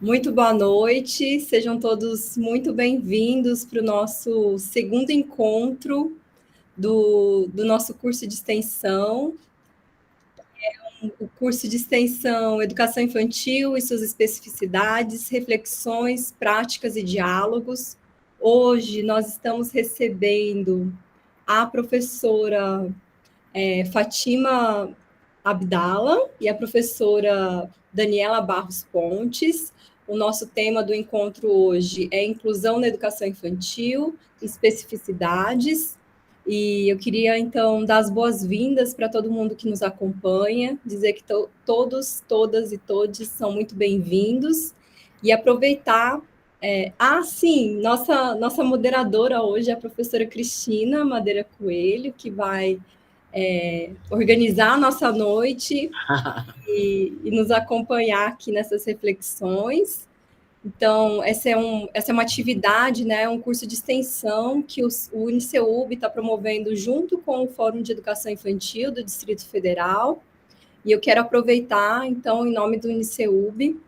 Muito boa noite, sejam todos muito bem-vindos para o nosso segundo encontro do nosso curso de extensão, o curso de extensão Educação Infantil e suas especificidades, reflexões, práticas e diálogos. Hoje nós estamos recebendo a professora Fátima Abdala e a professora Daniela Barros Pontes. O nosso tema do encontro hoje é inclusão na educação infantil, especificidades. E eu queria, então, dar as boas-vindas para todo mundo que nos acompanha, dizer que todos, todas e todes são muito bem-vindos e aproveitar. Sim, nossa moderadora hoje é a professora Cristina Madeira Coelho, que vai organizar a nossa noite e nos acompanhar aqui nessas reflexões. Então, essa é uma atividade, né, um curso de extensão que o Uniceub está promovendo junto com o Fórum de Educação Infantil do Distrito Federal. E eu quero aproveitar, então, em nome do Uniceub,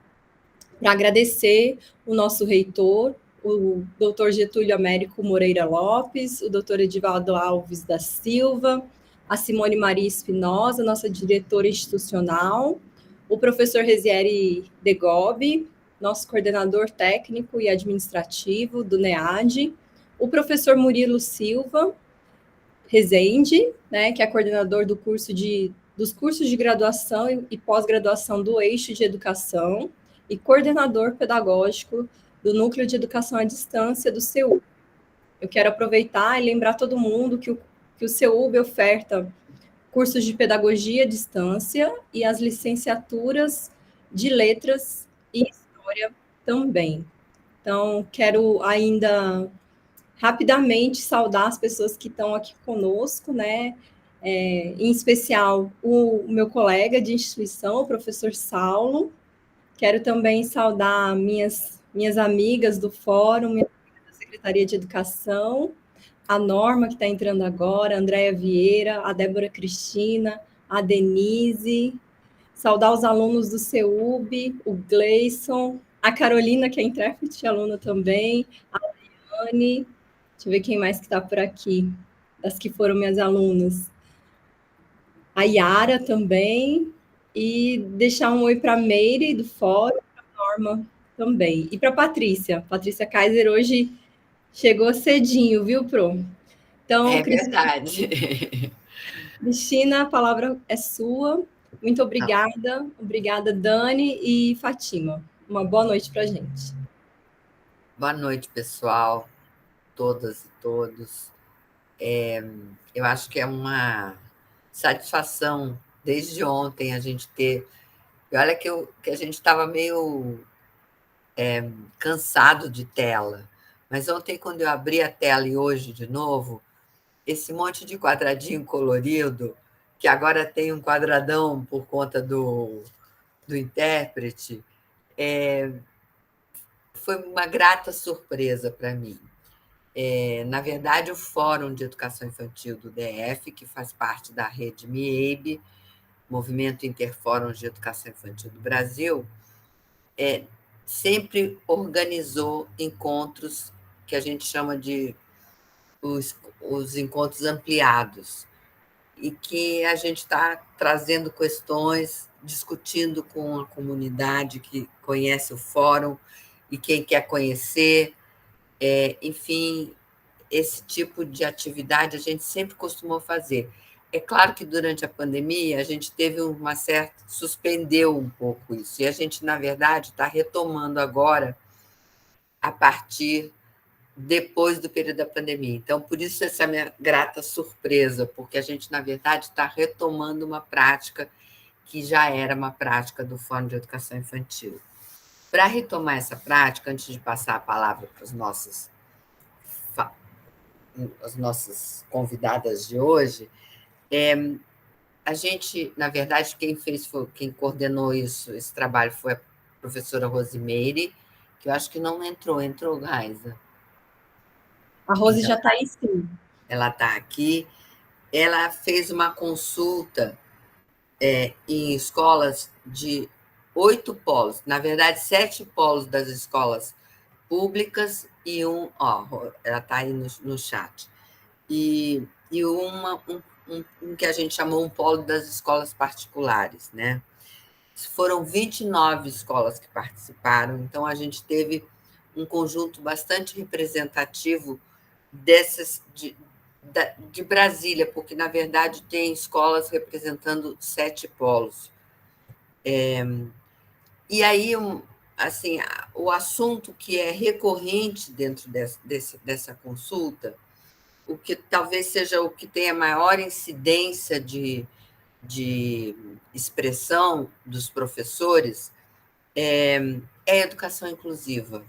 para agradecer o nosso reitor, o doutor Getúlio Américo Moreira Lopes, o doutor Edivaldo Alves da Silva, a Simone Maria Espinosa, nossa diretora institucional, o professor Resieri Degobi, nosso coordenador técnico e administrativo do NEAD, o professor Murilo Silva Rezende, né, que é coordenador dos cursos de graduação e pós-graduação do Eixo de Educação e coordenador pedagógico do Núcleo de Educação à Distância do CEUB. Eu quero aproveitar e lembrar todo mundo que o CEUB oferta cursos de pedagogia à distância e as licenciaturas de letras e história também. Então, quero ainda rapidamente saudar as pessoas que estão aqui conosco, né? Em especial o meu colega de instituição, o professor Saulo. Quero também saudar minhas amigas do fórum, minha amiga da Secretaria de Educação, a Norma, que está entrando agora, a Andréia Vieira, a Débora Cristina, a Denise, saudar os alunos do CEUB, o Gleison, a Carolina, que é intérprete aluna também, a Anne, deixa eu ver quem mais que está por aqui, das que foram minhas alunas. A Yara também, e deixar um oi para a Meire, do Fórum, para a Norma também. E para a Patrícia. Patrícia Kaiser hoje chegou cedinho, viu, Pro? Então, É verdade. Cristina, a palavra é sua. Muito obrigada. Obrigada, Dani e Fátima. Uma boa noite para a gente. Boa noite, pessoal, todas e todos. Eu acho que é uma satisfação, desde ontem, a gente ter. E olha que a gente estava meio cansado de tela, mas ontem, quando eu abri a tela e hoje de novo, esse monte de quadradinho colorido, que agora tem um quadradão por conta do intérprete, foi uma grata surpresa para mim. Na verdade, o Fórum de Educação Infantil do DF, que faz parte da rede MIEB, Movimento Interfórum de Educação Infantil do Brasil, sempre organizou encontros que a gente chama de os encontros ampliados, e que a gente está trazendo questões, discutindo com a comunidade que conhece o fórum e quem quer conhecer, enfim, esse tipo de atividade a gente sempre costumou fazer. É claro que durante a pandemia a gente teve uma certa, suspendeu um pouco isso, e a gente, na verdade, está retomando agora a partir depois do período da pandemia. Então, por isso essa minha grata surpresa, porque a gente, na verdade, está retomando uma prática que já era uma prática do Fórum de Educação Infantil. Para retomar essa prática, antes de passar a palavra para as nossas convidadas de hoje, a gente, na verdade, quem coordenou isso, esse trabalho foi a professora Rosimeire, que eu acho que não entrou, Raíssa. A Rose Então, já está aí, sim. ela está aqui. Ela fez uma consulta em escolas 8 polos, na verdade, 7 polos das escolas públicas e ela está aí no chat, e um que a gente chamou um polo das escolas particulares, né? Foram 29 escolas que participaram, então a gente teve um conjunto bastante representativo dessas de Brasília, porque, na verdade, tem escolas representando 7 polos. E aí, assim, o assunto que é recorrente dentro dessa consulta, o que talvez seja o que tenha maior incidência de expressão dos professores, é a educação inclusiva,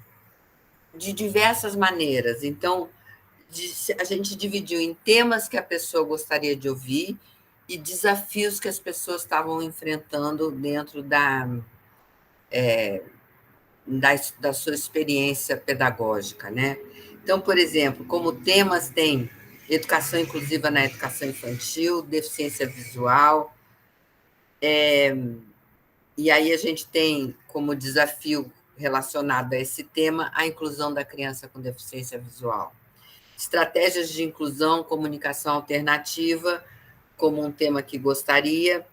de diversas maneiras. Então, a gente dividiu em temas que a pessoa gostaria de ouvir e desafios que as pessoas estavam enfrentando dentro da sua experiência pedagógica, né? Então, por exemplo, como temas tem educação inclusiva na educação infantil, deficiência visual, e aí a gente tem como desafio relacionado a esse tema a inclusão da criança com deficiência visual. Estratégias de inclusão, comunicação alternativa, como um tema que gostaria,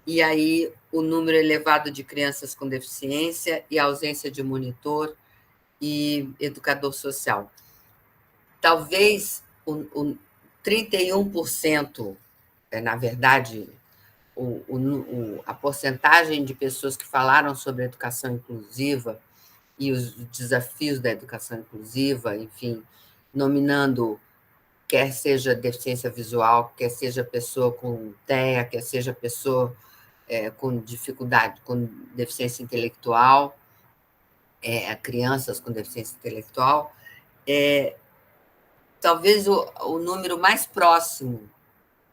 e aí o número elevado de crianças com deficiência e a ausência de monitor e educador social. Talvez o 31%, na verdade, a porcentagem de pessoas que falaram sobre a educação inclusiva e os desafios da educação inclusiva, enfim, nominando quer seja deficiência visual, quer seja pessoa com TEA, quer seja pessoa com dificuldade, com deficiência intelectual, crianças com deficiência intelectual, talvez o número mais próximo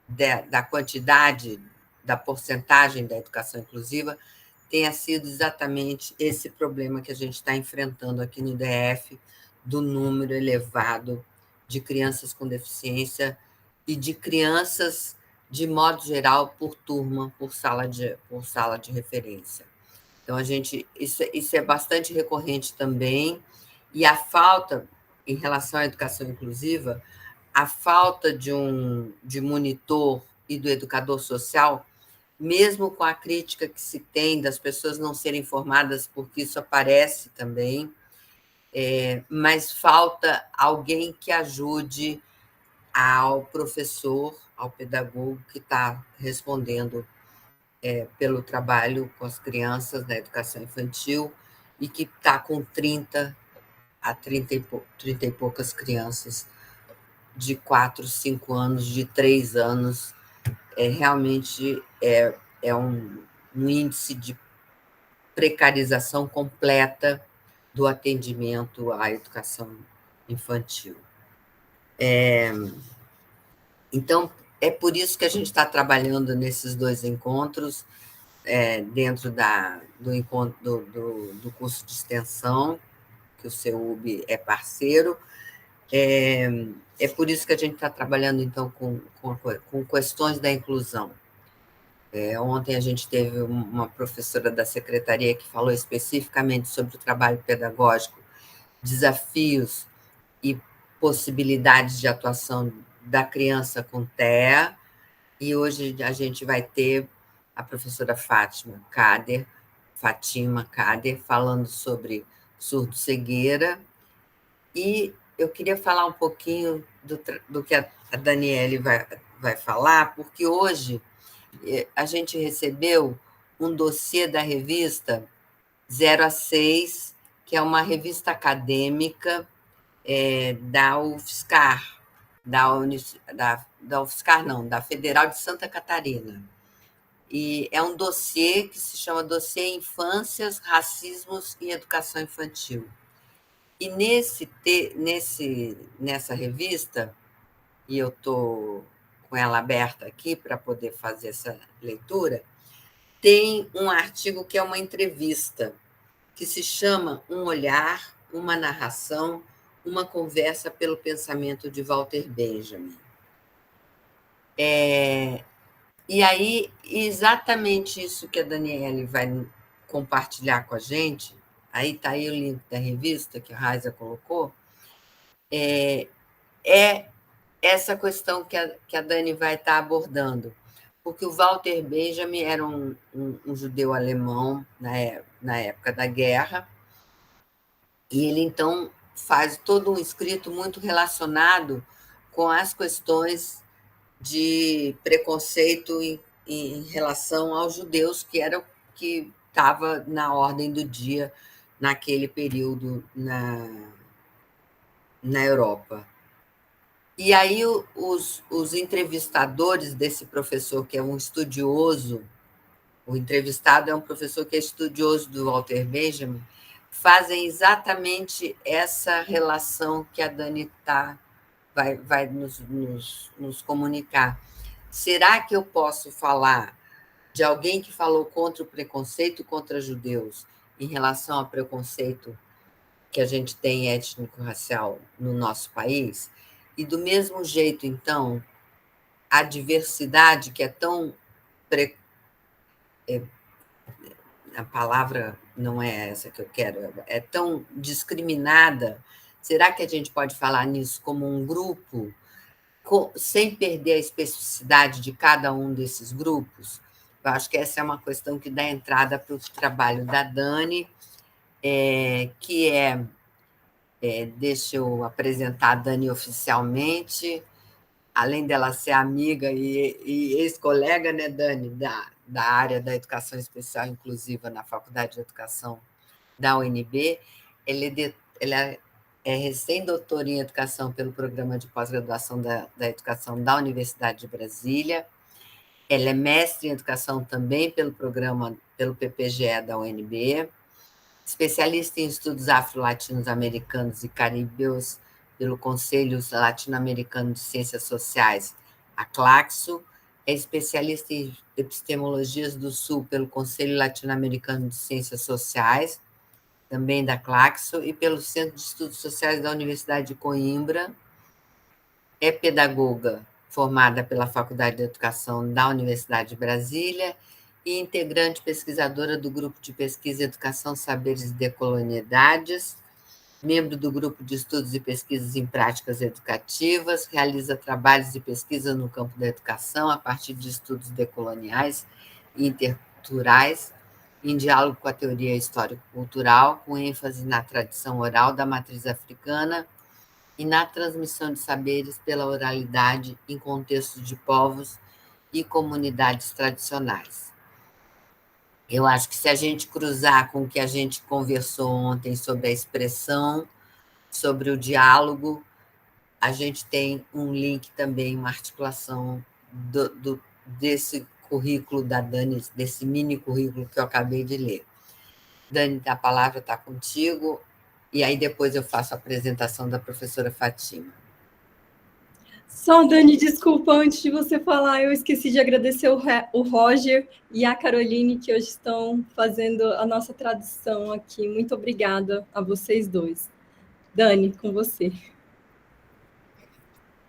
da quantidade, da porcentagem da educação inclusiva tenha sido exatamente esse problema que a gente está enfrentando aqui no DF, do número elevado de crianças com deficiência e de crianças, de modo geral, por turma, por sala de referência. Então, isso é bastante recorrente também, e a falta, em relação à educação inclusiva, a falta de monitor e do educador social, mesmo com a crítica que se tem das pessoas não serem formadas, porque isso aparece também, mas falta alguém que ajude ao professor, ao pedagogo que está respondendo pelo trabalho com as crianças na educação infantil e que está com 30 a 30 e poucas crianças de 4, 5 anos, de 3 anos. Realmente é um índice de precarização completa do atendimento à educação infantil. Então, é por isso que a gente está trabalhando nesses 2 encontros, dentro do curso de extensão, que o CEUB é parceiro. É por isso que a gente está trabalhando, então, com questões da inclusão. Ontem a gente teve uma professora da secretaria que falou especificamente sobre o trabalho pedagógico, desafios e possibilidades de atuação da criança com TEA, e hoje a gente vai ter a professora Fátima Kader, falando sobre surdo-cegueira, e eu queria falar um pouquinho do que a Daniele vai falar, porque hoje a gente recebeu um dossiê da revista 0 a 6, que é uma revista acadêmica da UFSCar, da UFSCar não, da Federal de Santa Catarina. E é um dossiê que se chama Dossiê Infâncias, Racismos e Educação Infantil. E nessa revista, e eu estou com ela aberta aqui para poder fazer essa leitura, tem um artigo que é uma entrevista, que se chama Um Olhar, uma Narração, uma Conversa pelo Pensamento de Walter Benjamin. E aí, exatamente isso que a Daniele vai compartilhar com a gente, aí está aí o link da revista que a Raiza colocou, é essa questão que a Dani vai estar abordando. Porque o Walter Benjamin era um judeu alemão na época da guerra, e ele, então, faz todo um escrito muito relacionado com as questões de preconceito em relação aos judeus, que estava na ordem do dia naquele período na Europa. E aí os entrevistadores desse professor, que é um estudioso, o entrevistado é um professor que é estudioso do Walter Benjamin, fazem exatamente essa relação que a Dani vai nos comunicar. Será que eu posso falar de alguém que falou contra o preconceito contra judeus em relação ao preconceito que a gente tem étnico-racial no nosso país? E, do mesmo jeito, então, a diversidade, que é tão... a palavra não é essa que eu quero, é tão discriminada. Será que a gente pode falar nisso como um grupo, sem perder a especificidade de cada um desses grupos? Eu acho que essa é uma questão que dá entrada para o trabalho da Dani, que deixa eu apresentar a Dani oficialmente, além dela ser amiga e ex-colega, né, Dani, da área da educação especial inclusiva na Faculdade de Educação da UNB, ela é recém-doutora em educação pelo Programa de Pós-Graduação da Educação da Universidade de Brasília. Ela é mestre em educação também pelo PPGE da UNB, especialista em estudos afro-latinos-americanos e caribeus pelo Conselho Latino-Americano de Ciências Sociais, a CLACSO, é especialista em epistemologias do Sul pelo Conselho Latino-Americano de Ciências Sociais, também da CLACSO, e pelo Centro de Estudos Sociais da Universidade de Coimbra. É pedagoga formada pela Faculdade de Educação da Universidade de Brasília e integrante pesquisadora do Grupo de Pesquisa Educação, Saberes e Decolonialidades, membro do Grupo de Estudos e Pesquisas em Práticas Educativas, realiza trabalhos de pesquisa no campo da educação a partir de estudos decoloniais e interculturais, em diálogo com a teoria histórico-cultural, com ênfase na tradição oral da matriz africana e na transmissão de saberes pela oralidade em contextos de povos e comunidades tradicionais. Eu acho que se a gente cruzar com o que a gente conversou ontem sobre a expressão, sobre o diálogo, a gente tem um link também, uma articulação desse currículo da Dani, desse mini currículo que eu acabei de ler. Dani, a palavra está contigo, e aí depois eu faço a apresentação da professora Fátima. Só, Dani, desculpa, antes de você falar, eu esqueci de agradecer o Roger e a Caroline, que hoje estão fazendo a nossa tradução aqui. Muito obrigada a vocês dois. Dani, com você.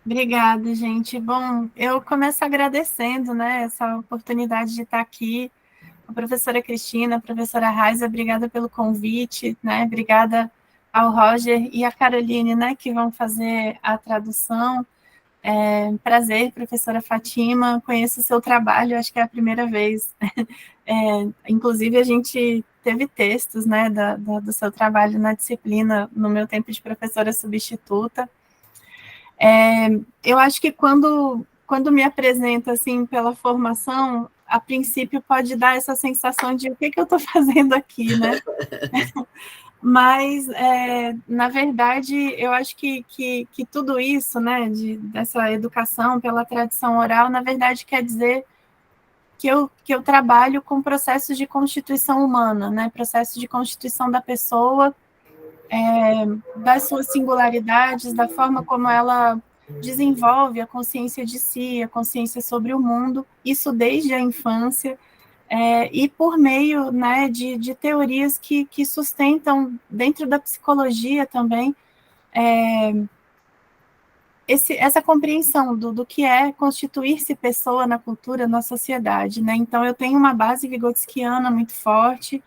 Obrigada, gente. Bom, eu começo agradecendo, né, essa oportunidade de estar aqui. A professora Cristina, a professora Raiza, obrigada pelo convite, né, obrigada ao Roger e à Caroline, né, que vão fazer a tradução. Prazer, professora Fátima, conheço o seu trabalho, acho que é a primeira vez. Inclusive, a gente teve textos, né, do seu trabalho na disciplina, no meu tempo de professora substituta. Eu acho que quando me apresenta, assim, pela formação, a princípio pode dar essa sensação de o que eu estou fazendo aqui, né? Mas, na verdade, eu acho que tudo isso, né, dessa educação pela tradição oral, na verdade, quer dizer que eu trabalho com processos de constituição humana, né, processo de constituição da pessoa, das suas singularidades, da forma como ela desenvolve a consciência de si, a consciência sobre o mundo, isso desde a infância, e por meio, né, de teorias que sustentam, dentro da psicologia também, essa compreensão do que é constituir-se pessoa na cultura, na sociedade, né? Então, eu tenho uma base vigotskiana muito forte,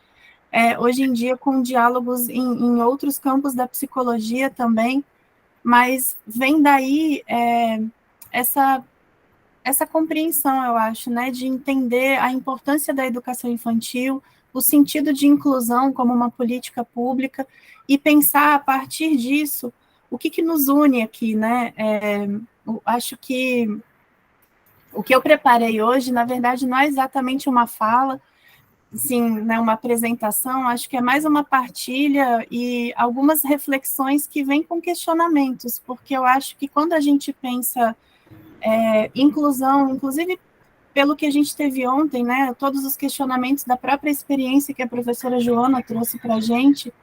hoje em dia com diálogos em outros campos da psicologia também, mas vem daí essa compreensão, eu acho, né, de entender a importância da educação infantil, o sentido de inclusão como uma política pública, e pensar a partir disso o que nos une aqui, né? Acho que o que eu preparei hoje, na verdade, não é exatamente uma fala, sim, né, uma apresentação, acho que é mais uma partilha e algumas reflexões que vêm com questionamentos, porque eu acho que quando a gente pensa inclusão, inclusive pelo que a gente teve ontem, né, todos os questionamentos da própria experiência que a professora Joana trouxe para a gente,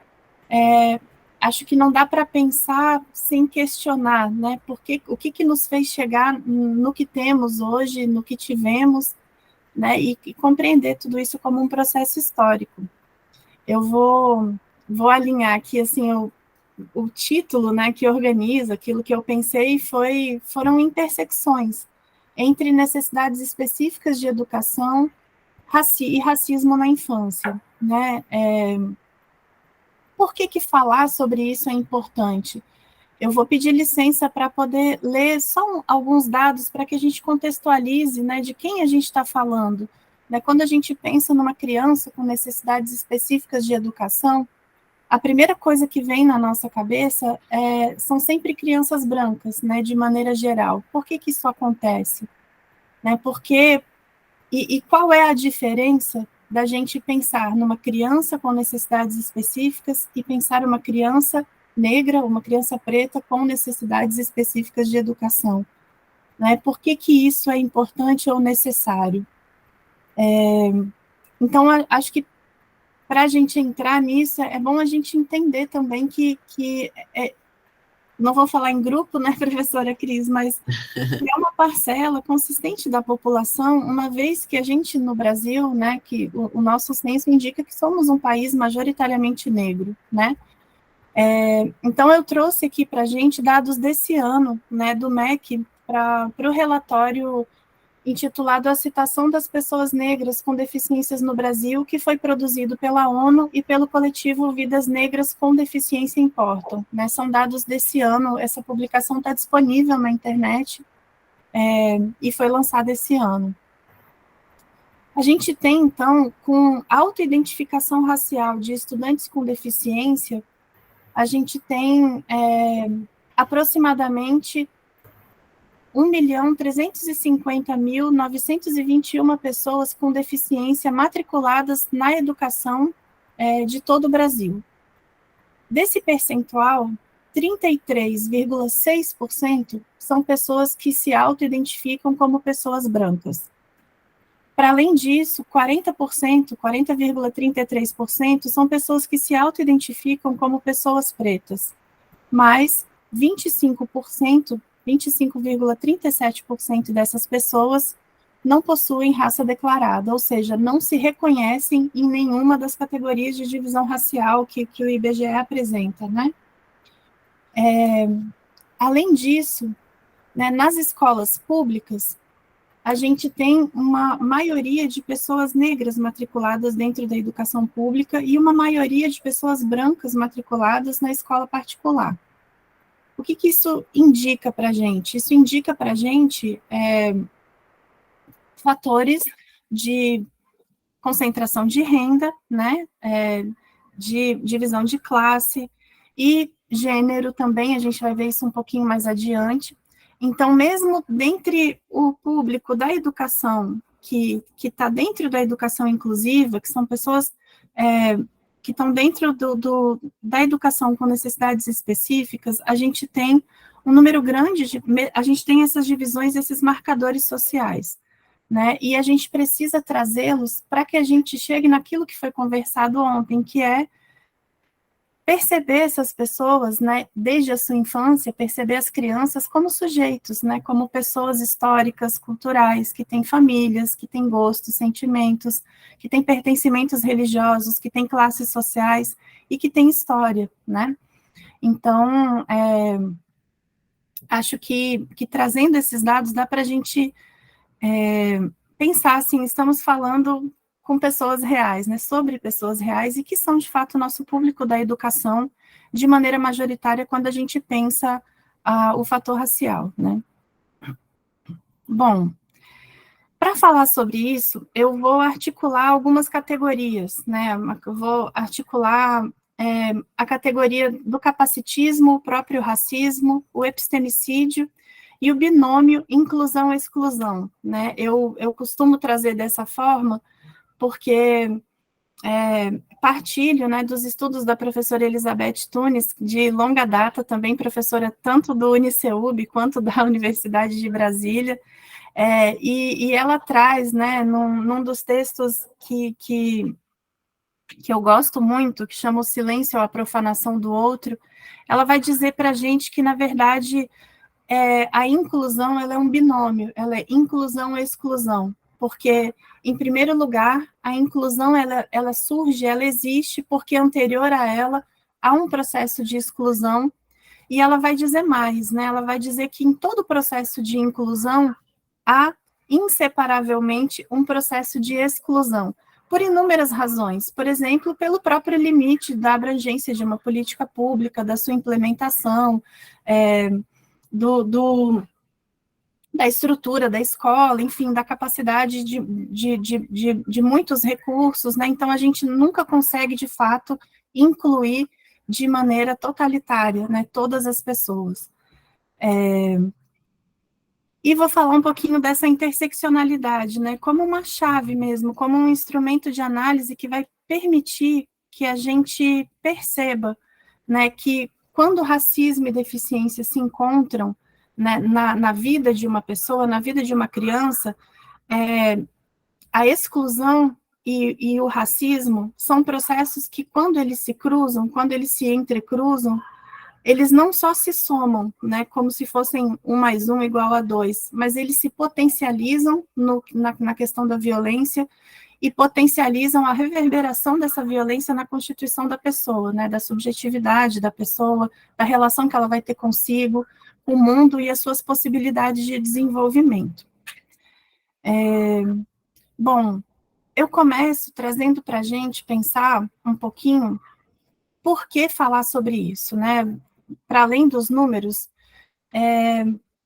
acho que não dá para pensar sem questionar, né, porque o que nos fez chegar no que temos hoje, no que tivemos, né, e compreender tudo isso como um processo histórico. Eu vou alinhar aqui, assim, o título, né, que organiza aquilo que eu pensei foram intersecções entre necessidades específicas de educação e racismo na infância, né? Por que falar sobre isso é importante? Eu vou pedir licença para poder ler só alguns dados para que a gente contextualize, né, de quem a gente está falando. Né? Quando a gente pensa numa criança com necessidades específicas de educação, a primeira coisa que vem na nossa cabeça são sempre crianças brancas, né, de maneira geral. Por que isso acontece? Né, e qual é a diferença da gente pensar numa criança com necessidades específicas e pensar uma criança negra, uma criança preta com necessidades específicas de educação? Né? Por que isso é importante ou necessário? Então, acho que para a gente entrar nisso, é bom a gente entender também que não vou falar em grupo, né, professora Cris, mas é uma parcela consistente da população, uma vez que a gente no Brasil, né, que o nosso censo indica que somos um país majoritariamente negro, né? Então eu trouxe aqui para a gente dados desse ano, né, do MEC, para o relatório intitulado A Citação das Pessoas Negras com Deficiências no Brasil, que foi produzido pela ONU e pelo coletivo Vidas Negras com Deficiência Importam. Né? São dados desse ano, essa publicação está disponível na internet e foi lançada esse ano. A gente tem, então, com autoidentificação racial de estudantes com deficiência, a gente tem aproximadamente 1.350.921 pessoas com deficiência matriculadas na educação de todo o Brasil. Desse percentual, 33,6% são pessoas que se auto-identificam como pessoas brancas. Para além disso, 40,33% são pessoas que se auto-identificam como pessoas pretas, mas 25,37% dessas pessoas não possuem raça declarada, ou seja, não se reconhecem em nenhuma das categorias de divisão racial que o IBGE apresenta, né? Além disso, né, nas escolas públicas, a gente tem uma maioria de pessoas negras matriculadas dentro da educação pública e uma maioria de pessoas brancas matriculadas na escola particular. O que isso indica para a gente? Isso indica para a gente fatores de concentração de renda, né, de divisão de classe e gênero também, a gente vai ver isso um pouquinho mais adiante. Então, mesmo dentre o público da educação, que está dentro da educação inclusiva, que são pessoas que estão dentro da educação com necessidades específicas, a gente tem um número grande, a gente tem essas divisões, esses marcadores sociais, né? E a gente precisa trazê-los para que a gente chegue naquilo que foi conversado ontem, que é perceber essas pessoas, né, desde a sua infância, perceber as crianças como sujeitos, né, como pessoas históricas, culturais, que têm famílias, que têm gostos, sentimentos, que têm pertencimentos religiosos, que têm classes sociais e que têm história, né? Então, acho que trazendo esses dados dá para a gente pensar assim, estamos falando com pessoas reais, né, sobre pessoas reais, e que são, de fato, o nosso público da educação, de maneira majoritária, quando a gente pensa o fator racial, né. Bom, para falar sobre isso, eu vou articular algumas categorias, né, eu vou articular a categoria do capacitismo, o próprio racismo, o epistemicídio e o binômio inclusão-exclusão, né. Eu costumo trazer dessa forma, porque partilho, né, dos estudos da professora Elizabeth Tunis, de longa data, também professora tanto do UniCeub quanto da Universidade de Brasília, e ela traz, né, num dos textos que eu gosto muito, que chama O Silêncio ou a Profanação do Outro, ela vai dizer para a gente que, na verdade, a inclusão ela é um binômio, ela é inclusão e exclusão, porque, em primeiro lugar, a inclusão ela surge, ela existe, porque anterior a ela há um processo de exclusão, e ela vai dizer mais, né? Ela vai dizer que em todo processo de inclusão há, inseparavelmente, um processo de exclusão, por inúmeras razões, por exemplo, pelo próprio limite da abrangência de uma política pública, da sua implementação, da estrutura da escola, enfim, da capacidade de muitos recursos, né? Então, a gente nunca consegue, de fato, incluir de maneira totalitária, né, todas as pessoas. E vou falar um pouquinho dessa interseccionalidade, né, como uma chave mesmo, como um instrumento de análise que vai permitir que a gente perceba, né, que quando racismo e deficiência se encontram, né, na vida de uma pessoa, na vida de uma criança, a exclusão e o racismo são processos que, quando eles se cruzam, quando eles se entrecruzam, eles não só se somam, né, como se fossem 1 mais 1 igual a 2, mas eles se potencializam na questão da violência e potencializam a reverberação dessa violência na constituição da pessoa, né, da subjetividade da pessoa, da relação que ela vai ter consigo, com o mundo e as suas possibilidades de desenvolvimento. Bom, eu começo trazendo para a gente pensar um pouquinho por que falar sobre isso, né? Para além dos números,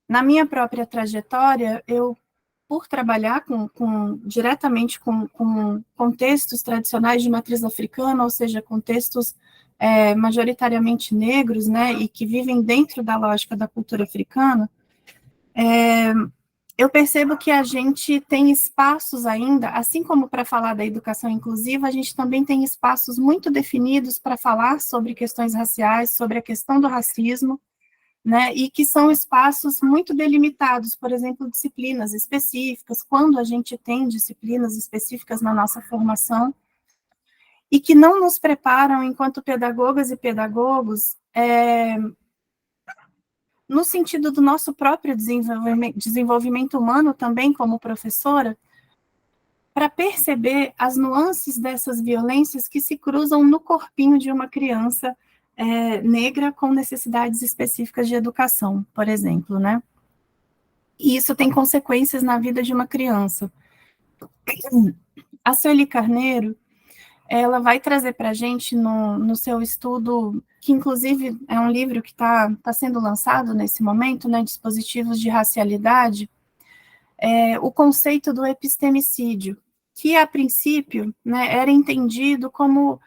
na minha própria trajetória, eu, por trabalhar diretamente com contextos tradicionais de matriz africana, ou seja, contextos majoritariamente negros, né, e que vivem dentro da lógica da cultura africana, eu percebo que a gente tem espaços ainda, assim como para falar da educação inclusiva, a gente também tem espaços muito definidos para falar sobre questões raciais, sobre a questão do racismo, né, e que são espaços muito delimitados, por exemplo, disciplinas específicas, quando a gente tem disciplinas específicas na nossa formação, e que não nos preparam, enquanto pedagogas e pedagogos, no sentido do nosso próprio desenvolvimento humano também, como professora, para perceber as nuances dessas violências que se cruzam no corpinho de uma criança negra com necessidades específicas de educação, por exemplo, né? E isso tem consequências na vida de uma criança. A Sueli Carneiro, ela vai trazer para a gente no seu estudo, que inclusive é um livro que está sendo lançado nesse momento, né, Dispositivos de Racialidade, o conceito do epistemicídio, que a princípio, né, era entendido como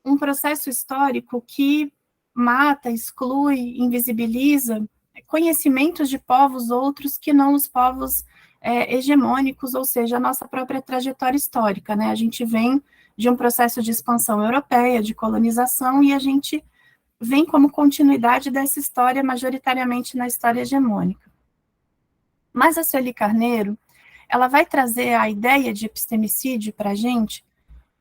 um processo histórico que mata, exclui, invisibiliza conhecimentos de povos outros que não os povos hegemônicos, ou seja, a nossa própria trajetória histórica, né? A gente vem de um processo de expansão europeia, de colonização, e a gente vem como continuidade dessa história, majoritariamente na história hegemônica. Mas a Sueli Carneiro, ela vai trazer a ideia de epistemicídio para a gente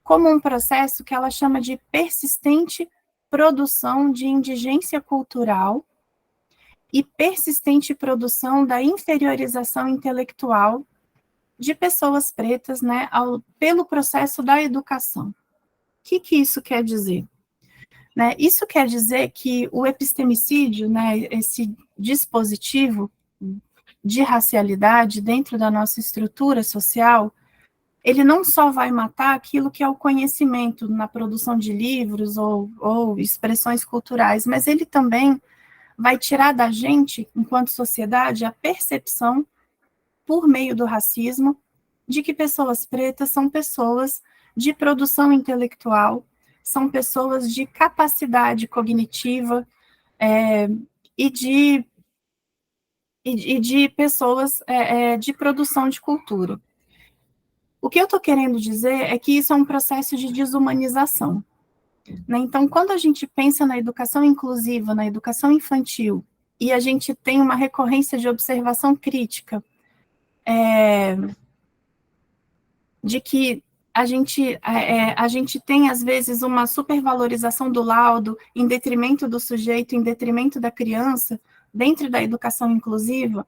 como um processo que ela chama de persistente produção de indigência cultural e persistente produção da inferiorização intelectual de pessoas pretas, né, pelo processo da educação. O que isso quer dizer? Né, isso quer dizer que o epistemicídio, né, esse dispositivo de racialidade dentro da nossa estrutura social, ele não só vai matar aquilo que é o conhecimento na produção de livros ou expressões culturais, mas ele também vai tirar da gente, enquanto sociedade, a percepção, por meio do racismo, de que pessoas pretas são pessoas de produção intelectual, são pessoas de capacidade cognitiva e de pessoas de produção de cultura. O que eu estou querendo dizer é que isso é um processo de desumanização. Né? Então, quando a gente pensa na educação inclusiva, na educação infantil, e a gente tem uma recorrência de observação crítica de que a gente tem, às vezes, uma supervalorização do laudo em detrimento do sujeito, em detrimento da criança, dentro da educação inclusiva,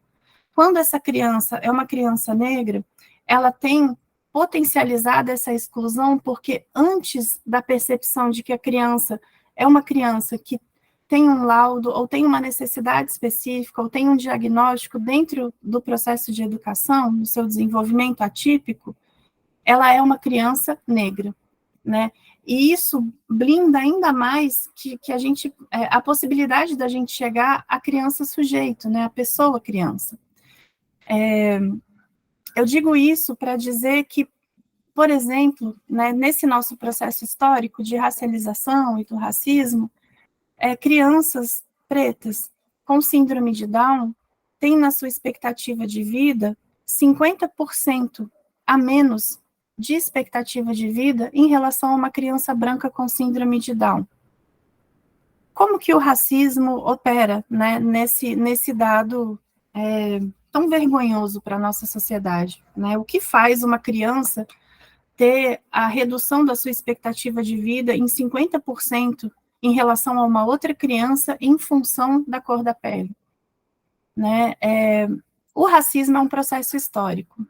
quando essa criança é uma criança negra, ela tem potencializada essa exclusão, porque antes da percepção de que a criança é uma criança que tem um laudo, ou tem uma necessidade específica, ou tem um diagnóstico dentro do processo de educação, no seu desenvolvimento atípico, ela é uma criança negra, né? E isso blinda ainda mais que a gente, a possibilidade da gente chegar à criança sujeito, né? A pessoa criança. Eu digo isso para dizer que, por exemplo, né, nesse nosso processo histórico de racialização e do racismo, crianças pretas com síndrome de Down têm na sua expectativa de vida 50% a menos de expectativa de vida em relação a uma criança branca com síndrome de Down. Como que o racismo opera, né, nesse dado tão vergonhoso para a nossa sociedade, né? O que faz uma criança ter a redução da sua expectativa de vida em 50% em relação a uma outra criança em função da cor da pele, né? O racismo é um processo histórico,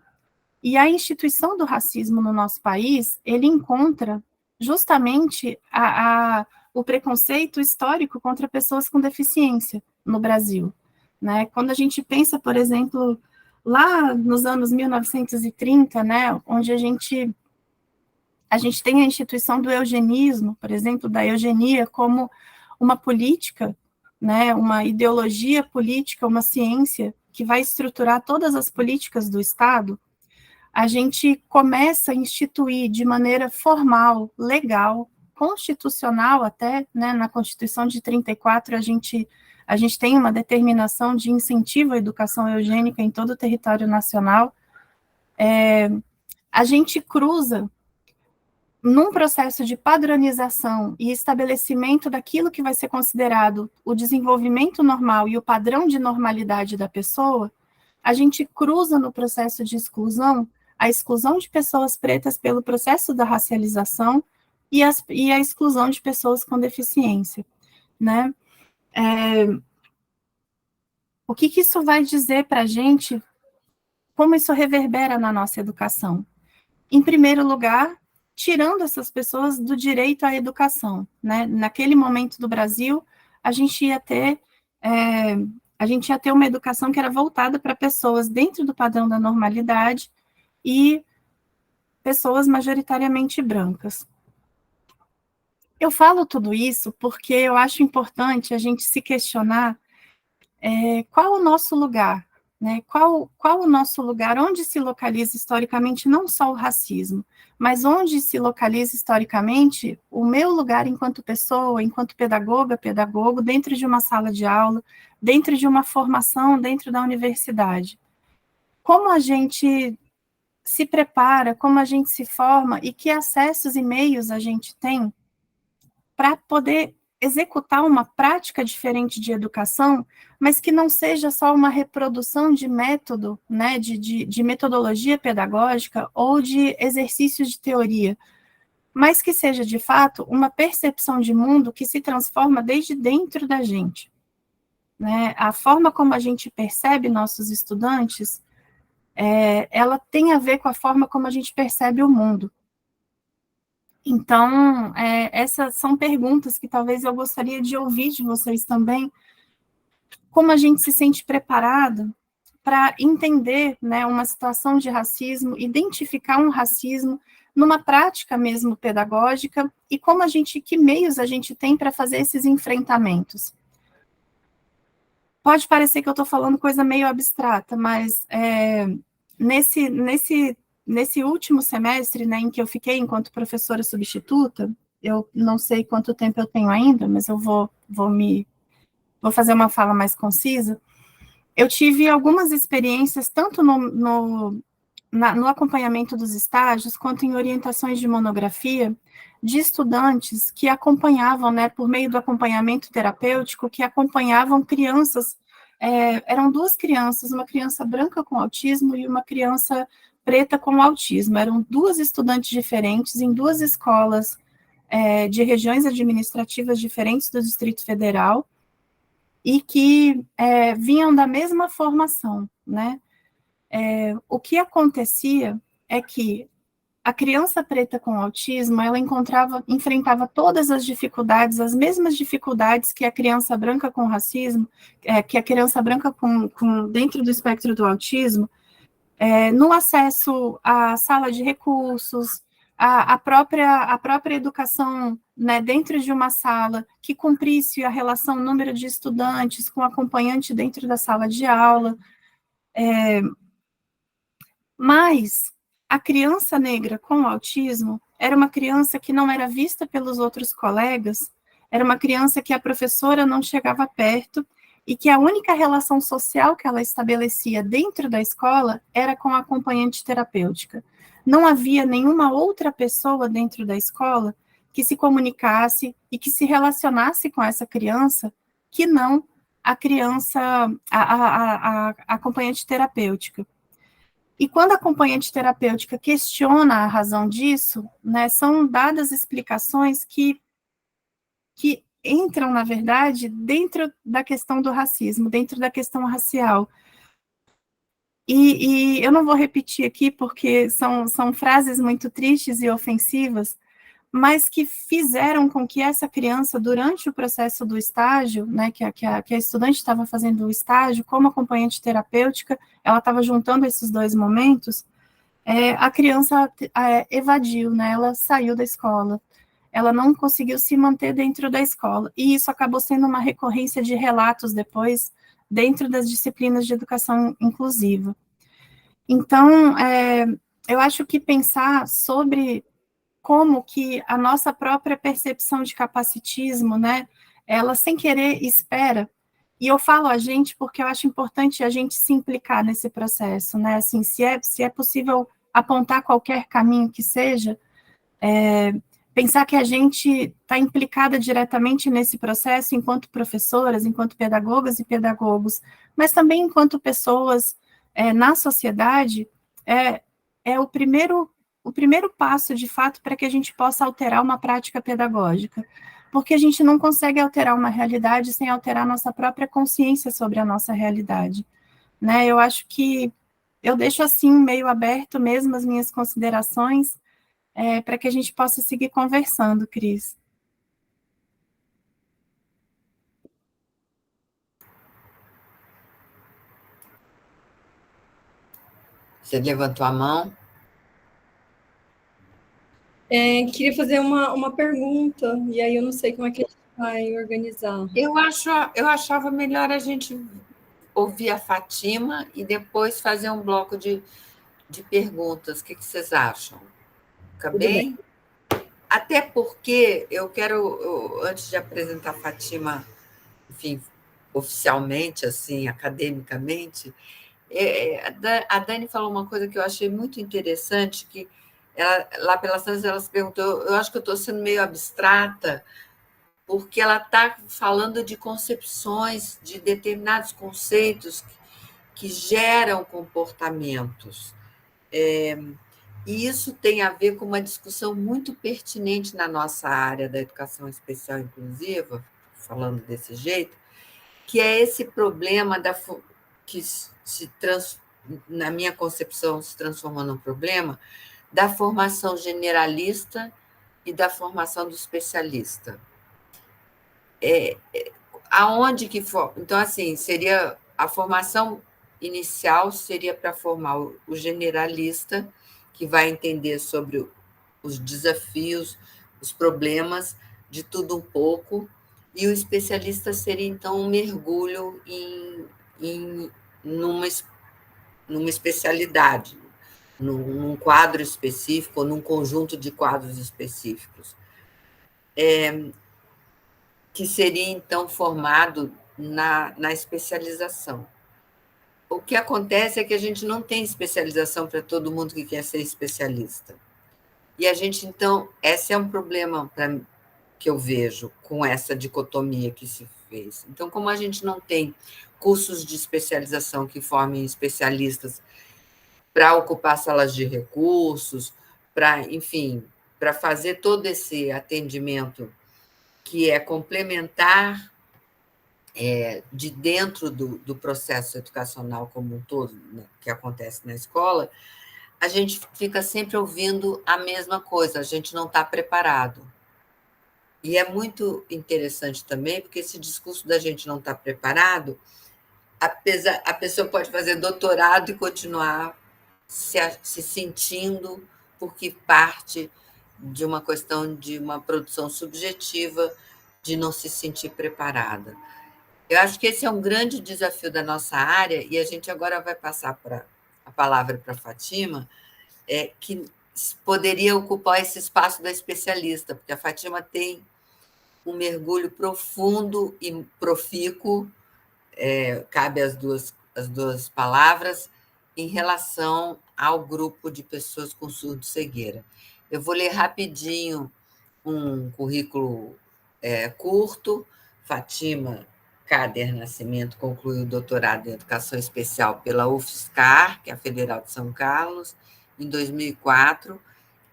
e a instituição do racismo no nosso país, ele encontra justamente o preconceito histórico contra pessoas com deficiência no Brasil. Né? Quando a gente pensa, por exemplo, lá nos anos 1930, né, onde a gente tem a instituição do eugenismo, por exemplo, da eugenia como uma política, né, uma ideologia política, uma ciência que vai estruturar todas as políticas do Estado, a gente começa a instituir de maneira formal, legal, constitucional até, né, na Constituição de 34, a gente tem uma determinação de incentivo à educação eugênica em todo o território nacional. A gente cruza num processo de padronização e estabelecimento daquilo que vai ser considerado o desenvolvimento normal e o padrão de normalidade da pessoa, a gente cruza no processo de exclusão a exclusão de pessoas pretas pelo processo da racialização e a exclusão de pessoas com deficiência, né? O que isso vai dizer para a gente, como isso reverbera na nossa educação? Em primeiro lugar, tirando essas pessoas do direito à educação, né? Naquele momento do Brasil, a gente ia ter uma educação que era voltada para pessoas dentro do padrão da normalidade e pessoas majoritariamente brancas. Eu falo tudo isso porque eu acho importante a gente se questionar qual o nosso lugar, né? Qual o nosso lugar, onde se localiza historicamente não só o racismo, mas onde se localiza historicamente o meu lugar enquanto pessoa, enquanto pedagoga, pedagogo, dentro de uma sala de aula, dentro de uma formação, dentro da universidade. Como a gente se prepara, como a gente se forma e que acessos e meios a gente tem para poder executar uma prática diferente de educação, mas que não seja só uma reprodução de método, né, de metodologia pedagógica ou de exercícios de teoria, mas que seja, de fato, uma percepção de mundo que se transforma desde dentro da gente. Né? A forma como a gente percebe nossos estudantes, ela tem a ver com a forma como a gente percebe o mundo. Então, essas são perguntas que talvez eu gostaria de ouvir de vocês também. Como a gente se sente preparado para entender, né, uma situação de racismo, identificar um racismo numa prática mesmo pedagógica, e que meios a gente tem para fazer esses enfrentamentos. Pode parecer que eu estou falando coisa meio abstrata, mas nesse último semestre, né, em que eu fiquei enquanto professora substituta, eu não sei quanto tempo eu tenho ainda, mas eu vou fazer uma fala mais concisa. Eu tive algumas experiências, tanto no acompanhamento dos estágios, quanto em orientações de monografia, de estudantes que acompanhavam, né, por meio do acompanhamento terapêutico, que acompanhavam crianças, eram duas crianças, uma criança branca com autismo e uma criança preta com autismo. Eram duas estudantes diferentes em duas escolas de regiões administrativas diferentes do Distrito Federal, e que vinham da mesma formação, né? O que acontecia é que a criança preta com autismo, ela enfrentava todas as dificuldades, as mesmas dificuldades que a criança branca com racismo, que a criança branca dentro do espectro do autismo, no acesso à sala de recursos, a própria educação, né, dentro de uma sala que cumprisse a relação número de estudantes com acompanhante dentro da sala de aula. Mas a criança negra com autismo era uma criança que não era vista pelos outros colegas, era uma criança que a professora não chegava perto, e que a única relação social que ela estabelecia dentro da escola era com a acompanhante terapêutica. Não havia nenhuma outra pessoa dentro da escola que se comunicasse e que se relacionasse com essa criança, que não a criança, a acompanhante terapêutica. E quando a acompanhante terapêutica questiona a razão disso, né, são dadas explicações que entram, na verdade, dentro da questão do racismo, dentro da questão racial. E eu não vou repetir aqui, porque são frases muito tristes e ofensivas, mas que fizeram com que essa criança, durante o processo do estágio, né, que a estudante estava fazendo o estágio, como acompanhante terapêutica, ela estava juntando esses dois momentos, a criança evadiu, né, ela saiu da escola. Ela não conseguiu se manter dentro da escola, e isso acabou sendo uma recorrência de relatos depois, dentro das disciplinas de educação inclusiva. Então, eu acho que pensar sobre como que a nossa própria percepção de capacitismo, né, ela sem querer espera, e eu falo a gente porque eu acho importante a gente se implicar nesse processo, né, assim, se é possível apontar qualquer caminho que seja, pensar que a gente está implicada diretamente nesse processo enquanto professoras, enquanto pedagogas e pedagogos, mas também enquanto pessoas na sociedade, é o primeiro passo, de fato, para que a gente possa alterar uma prática pedagógica, porque a gente não consegue alterar uma realidade sem alterar nossa própria consciência sobre a nossa realidade, né? Eu acho que eu deixo assim meio aberto mesmo as minhas considerações, para que a gente possa seguir conversando, Cris. Você levantou a mão? Queria fazer uma pergunta, e aí eu não sei como é que a gente vai organizar. Eu achava melhor a gente ouvir a Fátima e depois fazer um bloco de perguntas. O que vocês acham? Fica bem? Até porque eu quero, antes de apresentar a Fátima, enfim, oficialmente, assim, academicamente, a Dani falou uma coisa que eu achei muito interessante, que lá pelas tantas ela se perguntou, eu acho que eu estou sendo meio abstrata, porque ela está falando de concepções, de determinados conceitos que geram comportamentos. E isso tem a ver com uma discussão muito pertinente na nossa área da educação especial inclusiva, falando desse jeito, que é esse problema que na minha concepção se transformou num problema da formação generalista e da formação do especialista. Aonde que for? Então, assim, seria a formação inicial seria para formar o generalista, que vai entender sobre os desafios, os problemas, de tudo um pouco, e o especialista seria, então, um mergulho numa especialidade, num quadro específico, ou num conjunto de quadros específicos, que seria, então, formado na especialização. O que acontece é que a gente não tem especialização para todo mundo que quer ser especialista. E a gente, então, esse é um problema que eu vejo com essa dicotomia que se fez. Então, como a gente não tem cursos de especialização que formem especialistas para ocupar salas de recursos, para, enfim, para fazer todo esse atendimento que é complementar de dentro do processo educacional como um todo, né, que acontece na escola, a gente fica sempre ouvindo a mesma coisa, a gente não está preparado. E é muito interessante também, porque esse discurso da gente não estar preparado, a pessoa pode fazer doutorado e continuar se sentindo porque parte de uma questão de uma produção subjetiva, de não se sentir preparada. Eu acho que esse é um grande desafio da nossa área, e a gente agora vai passar a palavra para a Fátima, que poderia ocupar esse espaço da especialista, porque a Fátima tem um mergulho profundo e profícuo, cabe as duas palavras, em relação ao grupo de pessoas com surdo-cegueira. Eu vou ler rapidinho um currículo curto. Fátima Kader Nascimento concluiu o doutorado em Educação Especial pela UFSCar, que é a Federal de São Carlos, em 2004.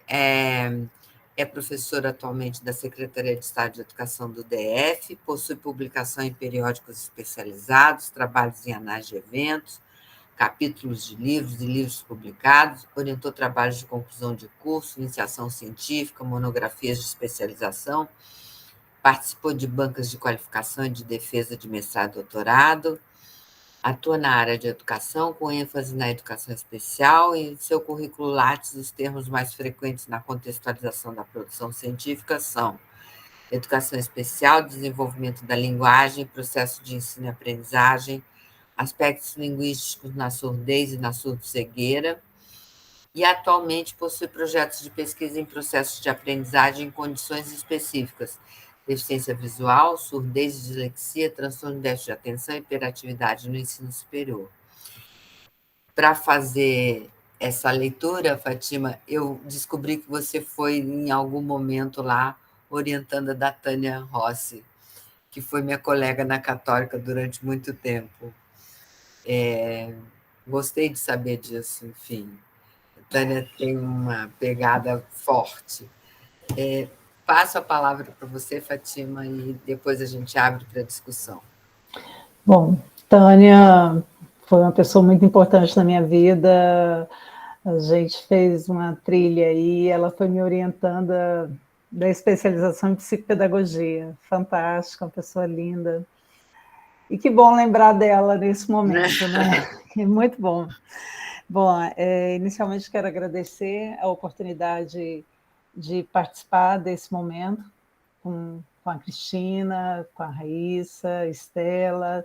É professora atualmente da Secretaria de Estado de Educação do DF, possui publicação em periódicos especializados, trabalhos em anais de eventos, capítulos de livros e livros publicados, orientou trabalhos de conclusão de curso, iniciação científica, monografias de especialização, participou de bancas de qualificação e de defesa de mestrado e doutorado, atua na área de educação, com ênfase na educação especial, e em seu currículo Lattes, os termos mais frequentes na contextualização da produção científica são educação especial, desenvolvimento da linguagem, processo de ensino e aprendizagem, aspectos linguísticos na surdez e na surdo-cegueira, e atualmente possui projetos de pesquisa em processos de aprendizagem em condições específicas, deficiência visual, surdez, dislexia, transtorno de déficit de atenção e hiperatividade no ensino superior. Para fazer essa leitura, Fátima, eu descobri que você foi, em algum momento lá, orientanda da Tânia Rossi, que foi minha colega na Católica durante muito tempo. Gostei de saber disso, enfim. A Tânia tem uma pegada forte. Passo a palavra para você, Fátima, e depois a gente abre para a discussão. Bom, Tânia foi uma pessoa muito importante na minha vida. A gente fez uma trilha aí, ela foi me orientando da especialização em psicopedagogia. Fantástica, uma pessoa linda. E que bom lembrar dela nesse momento, né? É muito bom. Bom, inicialmente quero agradecer a oportunidade de participar desse momento com a Cristina, com a Raíssa, a Estela,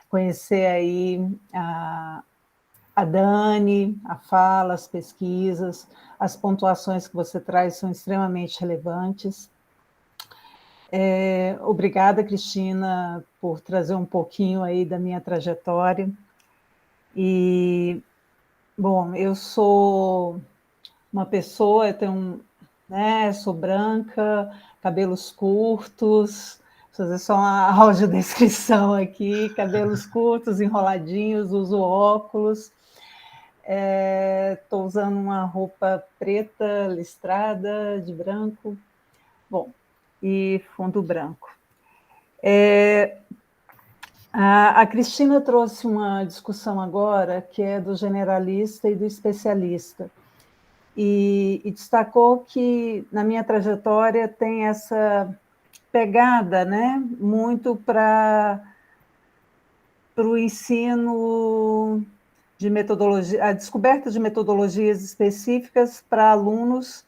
conhecer aí a Dani, a fala, as pesquisas, as pontuações que você traz são extremamente relevantes. Obrigada, Cristina, por trazer um pouquinho aí da minha trajetória. E, bom, eu sou uma pessoa, eu tenho, sou branca, cabelos curtos, vou fazer só uma audiodescrição aqui, cabelos curtos, enroladinhos, uso óculos, estou usando uma roupa preta, listrada, de branco, bom, e fundo branco. A Cristina trouxe uma discussão agora, que é do generalista e do especialista, e destacou que, na minha trajetória, tem essa pegada, muito para o ensino de metodologia, a descoberta de metodologias específicas para alunos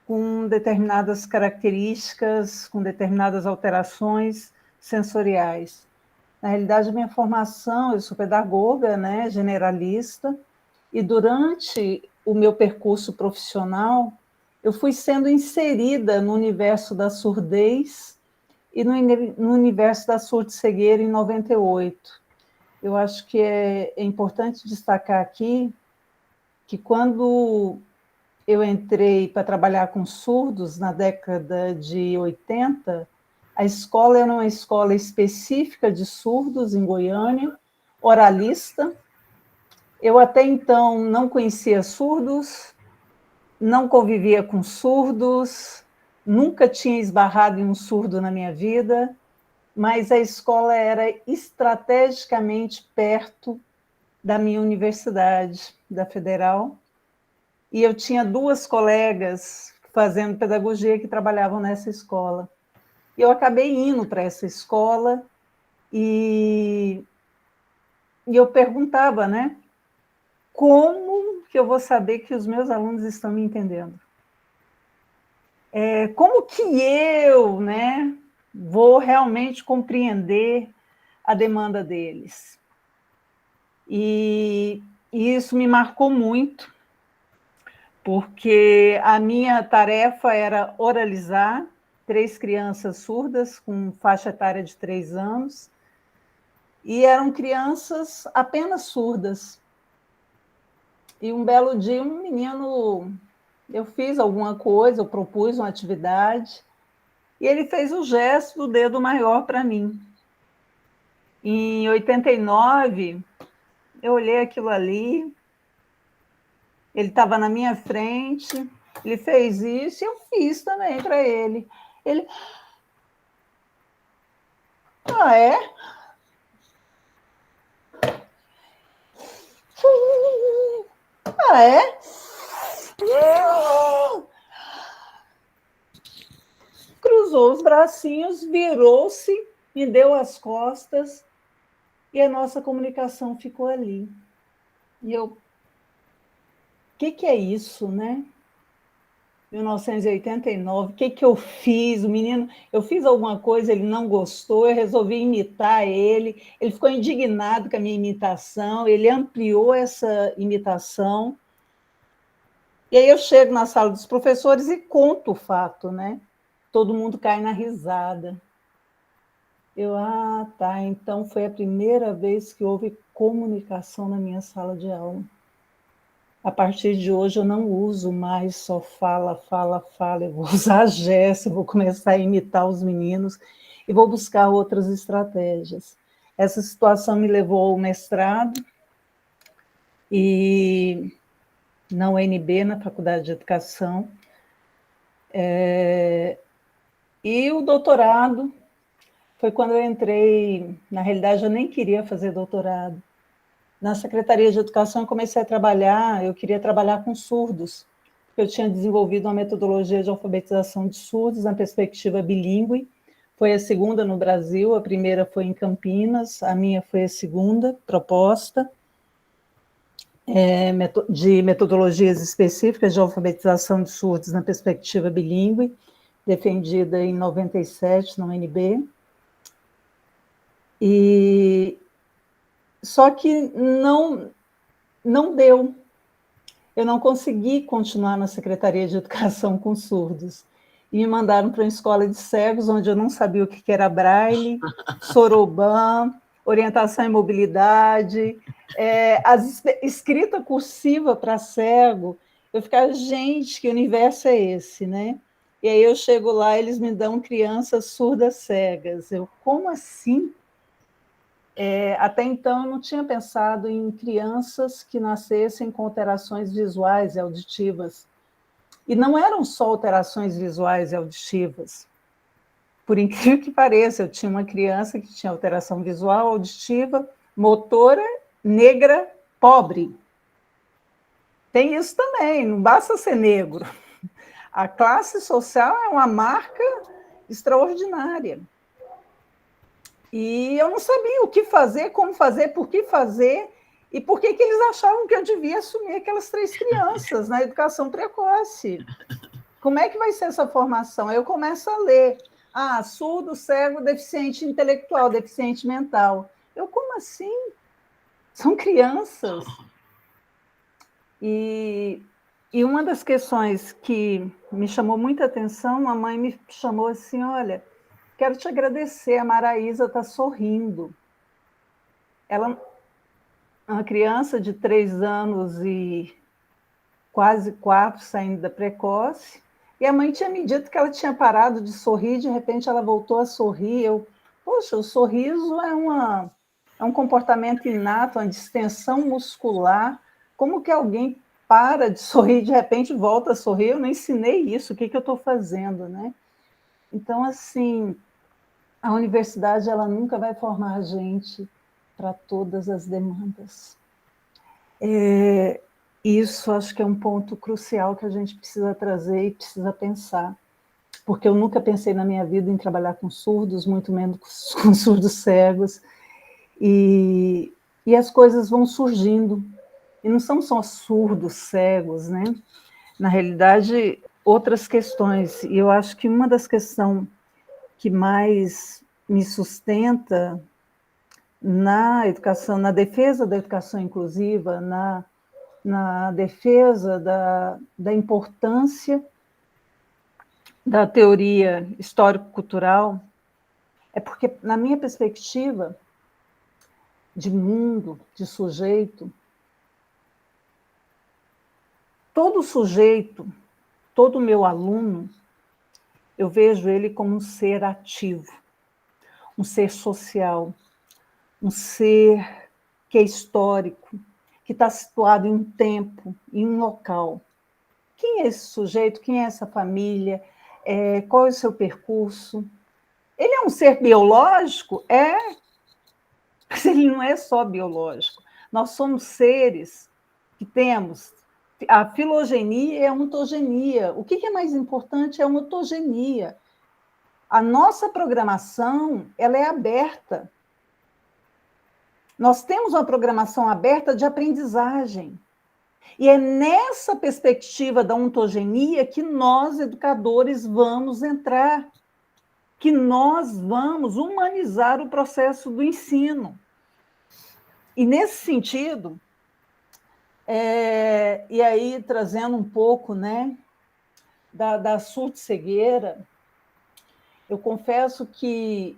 com determinadas características, com determinadas alterações sensoriais. Na realidade, a minha formação, eu sou pedagoga, né, generalista, e durante o meu percurso profissional, eu fui sendo inserida no universo da surdez e no universo da surdo-cegueira em 98. Eu acho que é importante destacar aqui que quando eu entrei para trabalhar com surdos na década de 80, a escola era uma escola específica de surdos em Goiânia, oralista. Eu até então não conhecia surdos, não convivia com surdos, nunca tinha esbarrado em um surdo na minha vida, mas a escola era estrategicamente perto da minha universidade, da Federal, e eu tinha 2 colegas fazendo pedagogia que trabalhavam nessa escola. Eu acabei indo para essa escola e eu perguntava, né? Como que eu vou saber que os meus alunos estão me entendendo? Como que eu, né, vou realmente compreender a demanda deles? E isso me marcou muito, porque a minha tarefa era oralizar 3 crianças surdas com faixa etária de 3 anos, e eram crianças apenas surdas. E um belo dia, um menino, eu fiz alguma coisa, eu propus uma atividade, e ele fez o gesto do dedo maior para mim. Em 89, eu olhei aquilo ali, ele estava na minha frente, ele fez isso e eu fiz também para ele. Ele... Ah, é? Ah, é? Cruzou os bracinhos, virou-se, me deu as costas e a nossa comunicação ficou ali. E eu... O que é isso, né? 1989, o que eu fiz? O menino, eu fiz alguma coisa, ele não gostou, eu resolvi imitar ele ficou indignado com a minha imitação, ele ampliou essa imitação, e aí eu chego na sala dos professores e conto o fato, né? Todo mundo cai na risada. Tá, então foi a primeira vez que houve comunicação na minha sala de aula. A partir de hoje eu não uso mais só fala, eu vou usar gesto, eu vou começar a imitar os meninos e vou buscar outras estratégias. Essa situação me levou ao mestrado e na UNB, na Faculdade de Educação, e o doutorado foi quando eu entrei, na realidade eu nem queria fazer doutorado. Na Secretaria de Educação, eu comecei a trabalhar, eu queria trabalhar com surdos. Eu tinha desenvolvido uma metodologia de alfabetização de surdos na perspectiva bilíngue. Foi a segunda no Brasil, a primeira foi em Campinas, a minha foi a segunda proposta, de metodologias específicas de alfabetização de surdos na perspectiva bilíngue, defendida em 97 na UNB. Só que não deu. Eu não consegui continuar na Secretaria de Educação com surdos. E me mandaram para uma escola de cegos, onde eu não sabia o que era braille, soroban, orientação e mobilidade, escrita cursiva para cego. Eu ficava, gente, que universo é esse, né? E aí eu chego lá, eles me dão crianças surdas cegas. Eu, como assim? Até então, eu não tinha pensado em crianças que nascessem com alterações visuais e auditivas. E não eram só alterações visuais e auditivas. Por incrível que pareça, eu tinha uma criança que tinha alteração visual, auditiva, motora, negra, pobre. Tem isso também, não basta ser negro. A classe social é uma marca extraordinária. E eu não sabia o que fazer, como fazer, por que fazer, E por que que eles achavam que eu devia assumir aquelas 3 crianças na educação precoce? Como é que vai ser essa formação? Aí eu começo a ler. Surdo, cego, deficiente intelectual, deficiente mental. Como assim? São crianças. E uma das questões que me chamou muita atenção, a mãe me chamou assim, olha, quero te agradecer, a Maraísa está sorrindo. Ela é uma criança de 3 anos e quase 4, saindo da precoce, e a mãe tinha me dito que ela tinha parado de sorrir, de repente ela voltou a sorrir. Poxa, o sorriso é um comportamento inato, uma distensão muscular. Como que alguém para de sorrir, de repente volta a sorrir? Eu não ensinei isso, o que eu estou fazendo, né? Então, assim, a universidade ela nunca vai formar a gente para todas as demandas. Isso acho que é um ponto crucial que a gente precisa trazer e precisa pensar, porque eu nunca pensei na minha vida em trabalhar com surdos, muito menos com surdos cegos, e as coisas vão surgindo, e não são só surdos cegos, né? Na realidade, outras questões, e eu acho que uma das questões que mais me sustenta na educação, na defesa da educação inclusiva, na defesa da importância da teoria histórico-cultural, é porque, na minha perspectiva de mundo, de sujeito, todo sujeito, todo meu aluno, eu vejo ele como um ser ativo, um ser social, um ser que é histórico, que está situado em um tempo, em um local. Quem é esse sujeito? Quem é essa família? Qual é o seu percurso? Ele é um ser biológico? Mas ele não é só biológico. Nós somos seres que temos a filogenia e a ontogenia. O que é mais importante é a ontogenia. A nossa programação ela é aberta. Nós temos uma programação aberta de aprendizagem. E é nessa perspectiva da ontogenia que nós, educadores, vamos entrar, que nós vamos humanizar o processo do ensino. E nesse sentido, e aí trazendo um pouco, né, da surdo-cegueira, eu confesso que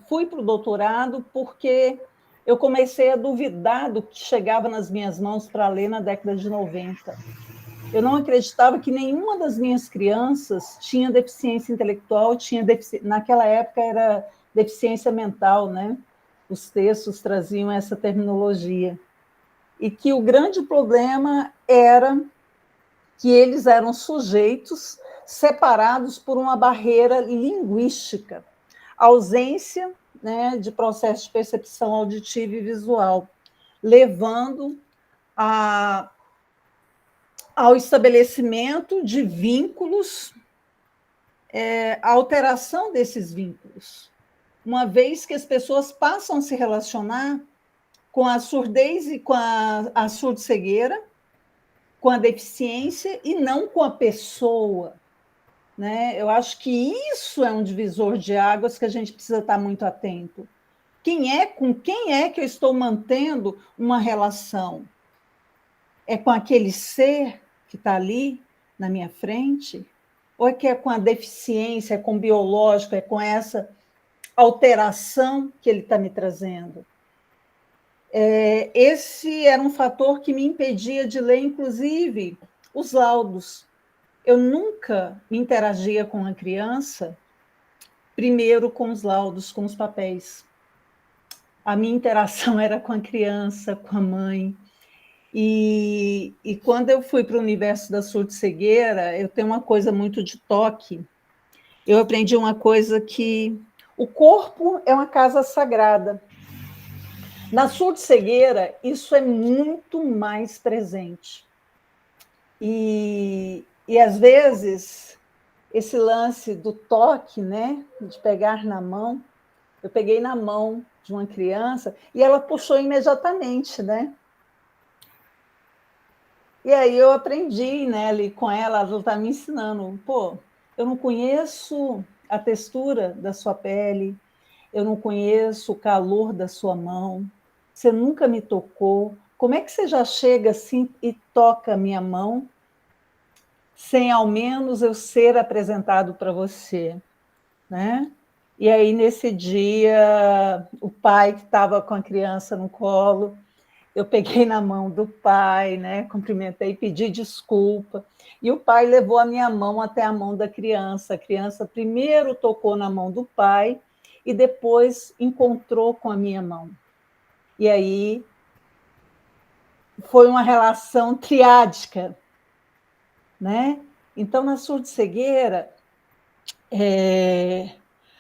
fui para o doutorado porque eu comecei a duvidar do que chegava nas minhas mãos para ler na década de 90. Eu não acreditava que nenhuma das minhas crianças tinha deficiência intelectual, naquela época era deficiência mental, né? Os textos traziam essa terminologia. E que o grande problema era que eles eram sujeitos separados por uma barreira linguística, ausência, né, de processo de percepção auditiva e visual, levando ao estabelecimento de vínculos, a alteração desses vínculos, uma vez que as pessoas passam a se relacionar com a surdez e com a surdo-cegueira, com a deficiência e não com a pessoa, né? Eu acho que isso é um divisor de águas que a gente precisa estar muito atento. Com quem é que eu estou mantendo uma relação? É com aquele ser que está ali na minha frente? Ou é que é com a deficiência, é com o biológico, é com essa alteração que ele está me trazendo? Esse era um fator que me impedia de ler, inclusive, os laudos. Eu nunca me interagia com a criança, primeiro com os laudos, com os papéis. A minha interação era com a criança, com a mãe. E quando eu fui para o universo da surdo-cegueira, eu tenho uma coisa muito de toque. Eu aprendi uma coisa que o corpo é uma casa sagrada. Na surdo-cegueira, isso é muito mais presente. E às vezes, esse lance do toque, né, de pegar na mão, eu peguei na mão de uma criança e ela puxou imediatamente, né? E aí eu aprendi, né, ali com ela está me ensinando, pô, eu não conheço a textura da sua pele, eu não conheço o calor da sua mão, você nunca me tocou, como é que você já chega assim e toca a minha mão, sem ao menos eu ser apresentado para você, né? E aí, nesse dia, o pai que estava com a criança no colo, eu peguei na mão do pai, né? Cumprimentei, pedi desculpa. E o pai levou a minha mão até a mão da criança. A criança primeiro tocou na mão do pai e depois encontrou com a minha mão. E aí foi uma relação triádica, né? Então, na surdo-cegueira,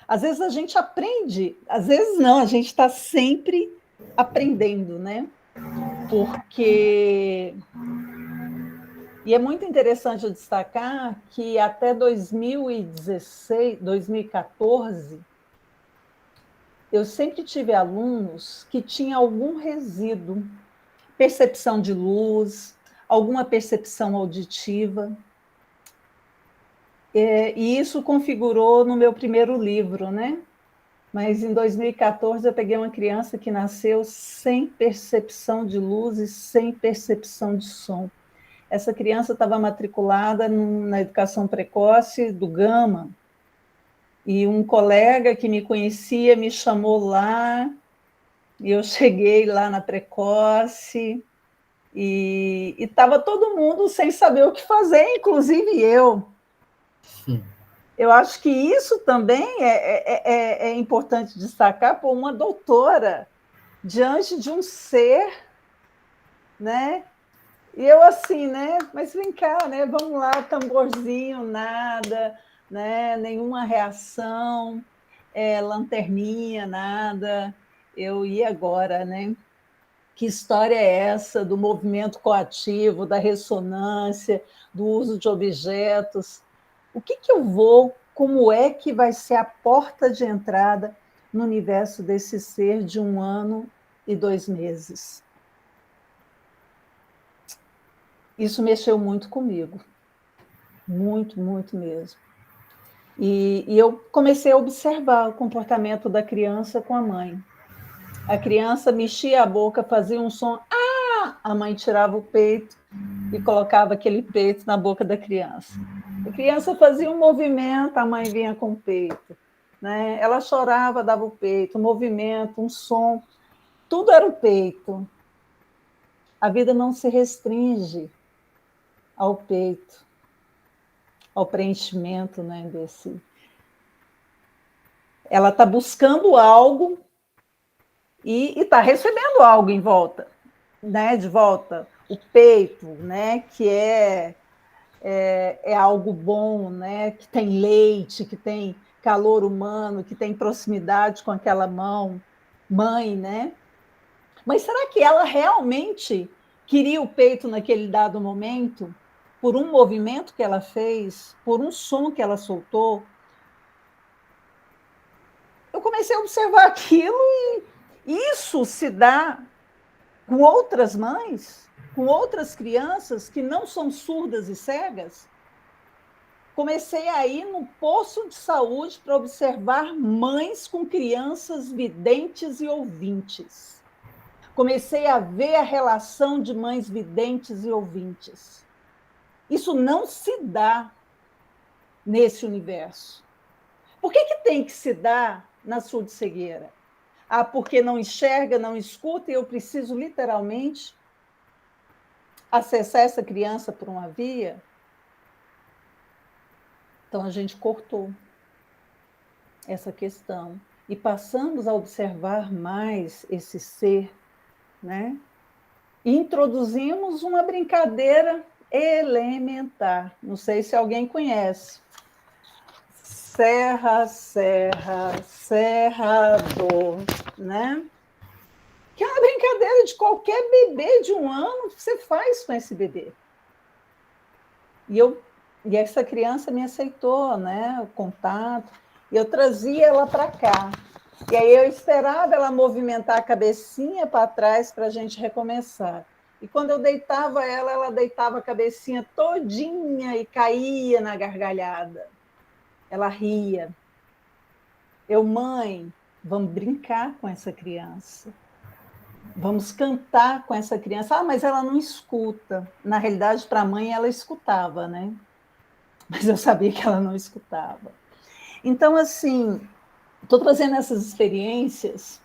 às vezes a gente aprende, às vezes não, a gente está sempre aprendendo, né? Porque... E é muito interessante destacar que até 2016, 2014, eu sempre tive alunos que tinham algum resíduo, percepção de luz, alguma percepção auditiva. E isso configurou no meu primeiro livro, né? Mas em 2014 eu peguei uma criança que nasceu sem percepção de luz e sem percepção de som. Essa criança estava matriculada na educação precoce do Gama, e um colega que me conhecia me chamou lá, e eu cheguei lá na precoce, e estava todo mundo sem saber o que fazer, inclusive eu. Eu acho que isso também é importante destacar por uma doutora diante de um ser, né? E eu assim, né? Mas vem cá, né? Vamos lá, tamborzinho, nada, né? Nenhuma reação, lanterninha, nada. Eu ia agora, né? Que história é essa do movimento coativo, da ressonância, do uso de objetos? O que eu vou, como é que vai ser a porta de entrada no universo desse ser de 1 ano e 2 meses? Isso mexeu muito comigo, muito, muito mesmo. E eu comecei a observar o comportamento da criança com a mãe. A criança mexia a boca, fazia um som, a mãe tirava o peito e colocava aquele peito na boca da criança. A criança fazia um movimento, a mãe vinha com o peito, né? Ela chorava, dava o peito, um movimento, um som, tudo era o peito. A vida não se restringe ao peito, ao preenchimento, né, desse... Ela está buscando algo e está recebendo algo em volta, né, de volta. O peito, né, que é algo bom, né, que tem leite, que tem calor humano, que tem proximidade com aquela mãe, né? Mas será que ela realmente queria o peito naquele dado momento? Por um movimento que ela fez, por um som que ela soltou? Eu comecei a observar aquilo e isso se dá com outras mães, com outras crianças que não são surdas e cegas. Comecei a ir no posto de saúde para observar mães com crianças videntes e ouvintes. Comecei a ver a relação de mães videntes e ouvintes. Isso não se dá nesse universo. Por que tem que se dar na surdo-cegueira? Porque não enxerga, não escuta, e eu preciso literalmente acessar essa criança por uma via? Então, a gente cortou essa questão e passamos a observar mais esse ser, né? E introduzimos uma brincadeira elementar. Não sei se alguém conhece. Serra, serra, serrador, né? Que é uma brincadeira de qualquer bebê de 1 ano que você faz com esse bebê. E essa criança me aceitou, né, o contato, e eu trazia ela para cá. E aí eu esperava ela movimentar a cabecinha para trás para a gente recomeçar. E quando eu deitava ela deitava a cabecinha todinha e caía na gargalhada. Ela ria. Eu, mãe, vamos brincar com essa criança. Vamos cantar com essa criança. Ah, mas ela não escuta. Na realidade, para a mãe, ela escutava, né? Mas eu sabia que ela não escutava. Então, assim, estou trazendo essas experiências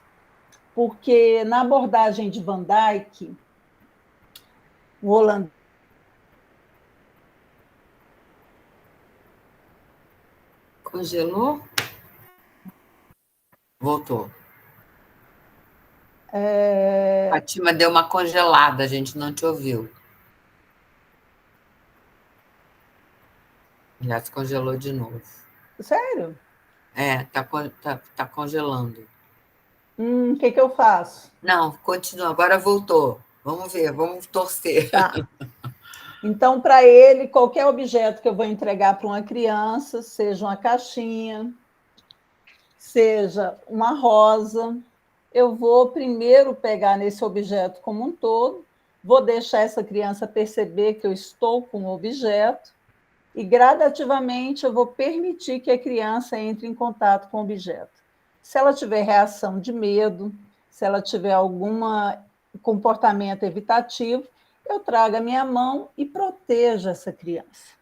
porque na abordagem de Van Dijk, o holandês. Congelou? Voltou. Fátima deu uma congelada, a gente não te ouviu. Já se congelou de novo. Sério? Tá congelando. O que eu faço? Não, continua, agora voltou. Vamos ver, vamos torcer. Tá. Então, para ele, qualquer objeto que eu vou entregar para uma criança, seja uma caixinha, seja uma rosa, eu vou primeiro pegar nesse objeto como um todo, vou deixar essa criança perceber que eu estou com o objeto e, gradativamente, eu vou permitir que a criança entre em contato com o objeto. Se ela tiver reação de medo, se ela tiver algum comportamento evitativo, eu trago a minha mão e protejo essa criança.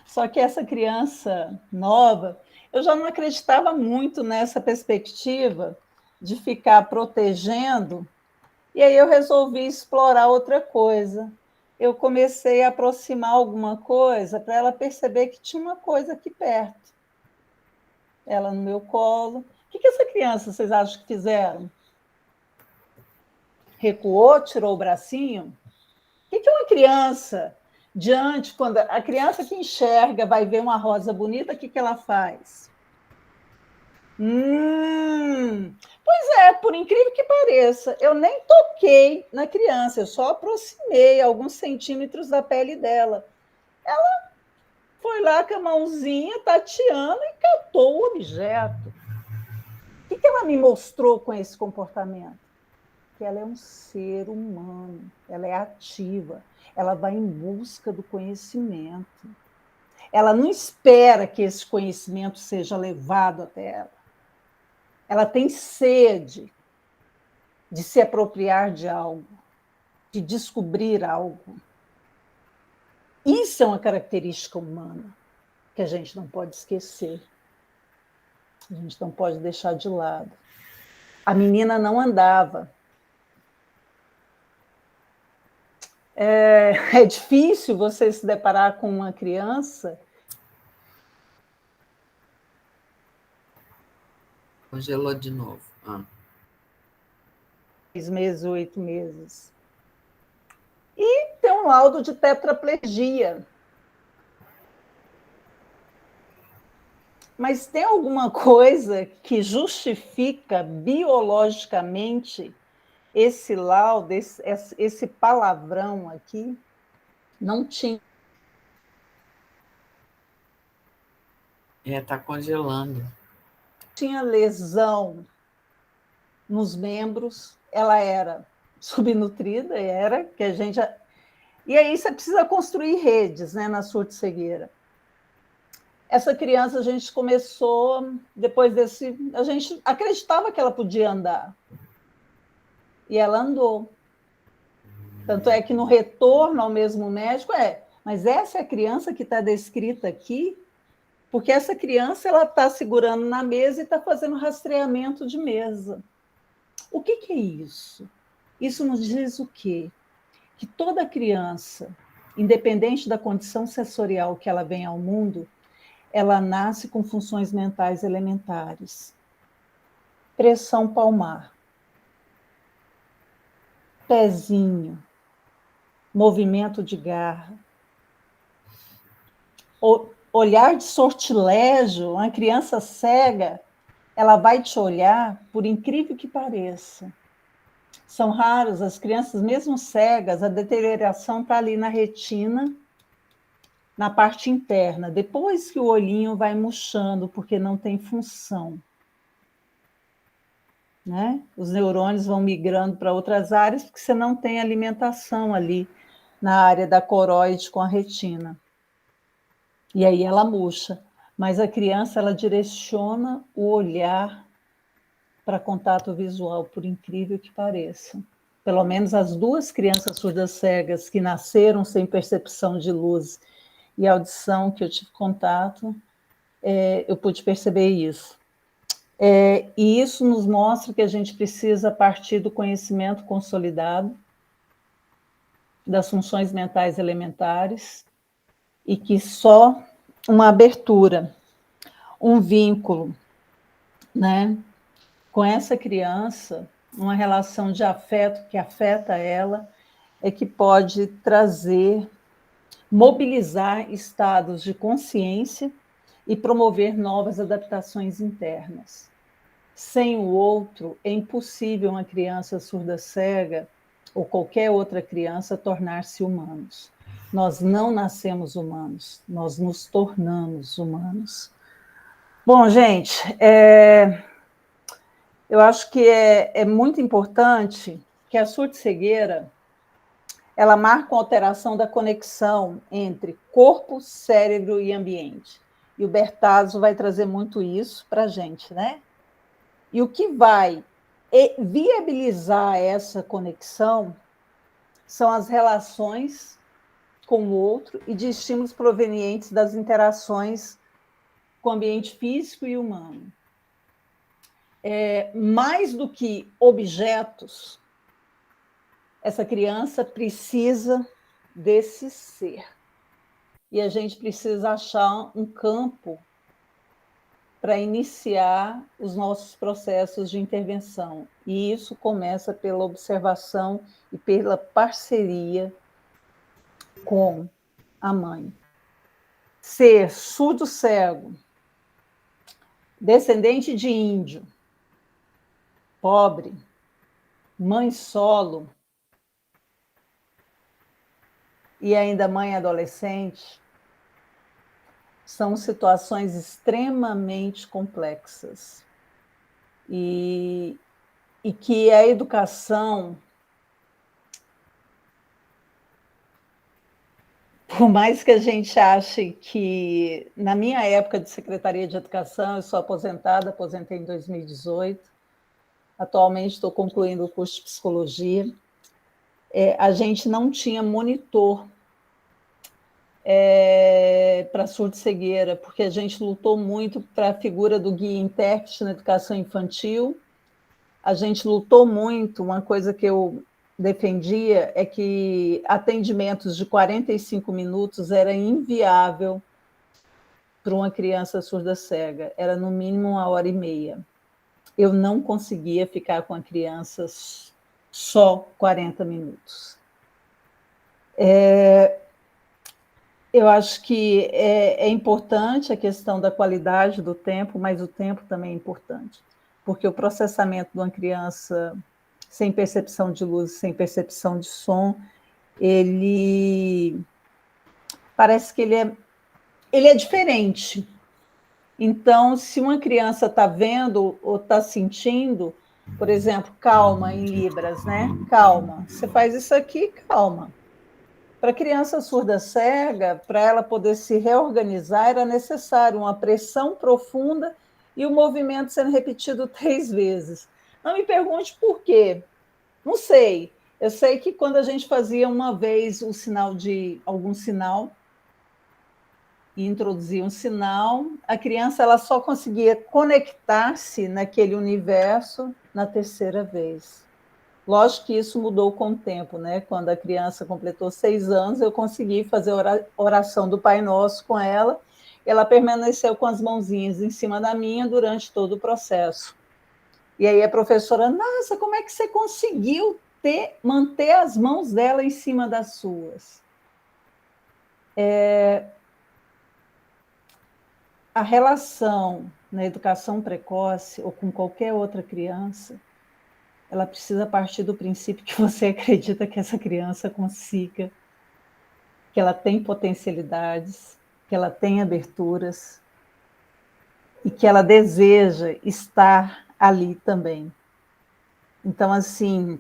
Só que essa criança nova, eu já não acreditava muito nessa perspectiva de ficar protegendo, e aí eu resolvi explorar outra coisa. Eu comecei a aproximar alguma coisa para ela perceber que tinha uma coisa aqui perto. Ela no meu colo. O que essa criança, vocês acham que fizeram? Recuou, tirou o bracinho? O que uma criança, quando a criança que enxerga vai ver uma rosa bonita, o que ela faz? Pois é, por incrível que pareça, eu nem toquei na criança, eu só aproximei alguns centímetros da pele dela. Ela foi lá com a mãozinha tateando e catou o objeto. O que ela me mostrou com esse comportamento? Que ela é um ser humano, ela é ativa, ela vai em busca do conhecimento. Ela não espera que esse conhecimento seja levado até ela. Ela tem sede de se apropriar de algo, de descobrir algo. Isso é uma característica humana que a gente não pode esquecer. A gente não pode deixar de lado. A menina não andava. É difícil você se deparar com uma criança. Congelou de novo. 6 meses, 8 meses. E tem um laudo de tetraplegia. Mas tem alguma coisa que justifica biologicamente esse laudo, esse palavrão aqui? Não tinha. Está congelando. Tinha lesão nos membros, ela era subnutrida, que a gente. E aí você precisa construir redes, né, na surdo-cegueira. Essa criança, a gente começou, depois desse. A gente acreditava que ela podia andar. E ela andou. Tanto é que no retorno ao mesmo médico, mas essa é a criança que está descrita aqui, porque essa criança ela está segurando na mesa e está fazendo rastreamento de mesa. O que é isso? Isso nos diz o quê? Que toda criança, independente da condição sensorial que ela vem ao mundo, ela nasce com funções mentais elementares. Pressão palmar, pezinho, movimento de garra, olhar de sortilégio. Uma criança cega, ela vai te olhar, por incrível que pareça. São raros as crianças, mesmo cegas, a deterioração está ali na retina, na parte interna, depois que o olhinho vai murchando, porque não tem função. né? Os neurônios vão migrando para outras áreas, porque você não tem alimentação ali na área da coroide com a retina. E aí ela murcha. Mas a criança, ela direciona o olhar para contato visual, por incrível que pareça. Pelo menos as 2 crianças surdas cegas que nasceram sem percepção de luz e audição, que eu tive contato, eu pude perceber isso. E isso nos mostra que a gente precisa partir do conhecimento consolidado das funções mentais elementares e que só uma abertura, um vínculo, né, com essa criança, uma relação de afeto que afeta ela, é que pode trazer, mobilizar estados de consciência e promover novas adaptações internas. Sem o outro, é impossível uma criança surda cega ou qualquer outra criança tornar-se humanos. Nós não nascemos humanos, nós nos tornamos humanos. Bom, gente, eu acho que é muito importante que a surdo-cegueira ela marca uma alteração da conexão entre corpo, cérebro e ambiente. E o Bertazzo vai trazer muito isso para a gente, né? E o que vai viabilizar essa conexão são as relações com o outro e de estímulos provenientes das interações com o ambiente físico e humano. Mais do que objetos, essa criança precisa desse ser. E a gente precisa achar um campo para iniciar os nossos processos de intervenção. E isso começa pela observação e pela parceria com a mãe. Ser surdo-cego, descendente de índio, pobre, mãe solo e ainda mãe adolescente, são situações extremamente complexas e que a educação, por mais que a gente ache que, na minha época de Secretaria de Educação, eu sou aposentada, aposentei em 2018, atualmente estou concluindo o curso de Psicologia, a gente não tinha monitor para surdo-cegueira, porque a gente lutou muito para a figura do guia intérprete na educação infantil, a gente lutou muito, uma coisa que eu defendia é que atendimentos de 45 minutos era inviável para uma criança surda cega, era no mínimo 1h30. Eu não conseguia ficar com a criança só 40 minutos. Eu acho que é importante a questão da qualidade do tempo, mas o tempo também é importante, porque o processamento de uma criança sem percepção de luz, sem percepção de som, ele parece que ele é diferente. Então, se uma criança está vendo ou está sentindo, por exemplo, calma em Libras, né? Calma. Você faz isso aqui, calma. Para a criança surda cega, para ela poder se reorganizar, era necessário uma pressão profunda e o movimento sendo repetido 3 vezes. Não me pergunte por quê. Não sei. Eu sei que quando a gente fazia uma vez o sinal de algum sinal e introduzia um sinal, a criança ela só conseguia conectar-se naquele universo na 3ª vez. Lógico que isso mudou com o tempo, né? Quando a criança completou 6 anos, eu consegui fazer a oração do Pai Nosso com ela. Ela permaneceu com as mãozinhas em cima da minha durante todo o processo. E aí a professora, nossa, como é que você conseguiu manter as mãos dela em cima das suas? A relação na educação precoce ou com qualquer outra criança, ela precisa partir do princípio que você acredita que essa criança consiga, que ela tem potencialidades, que ela tem aberturas e que ela deseja estar ali também. Então, assim,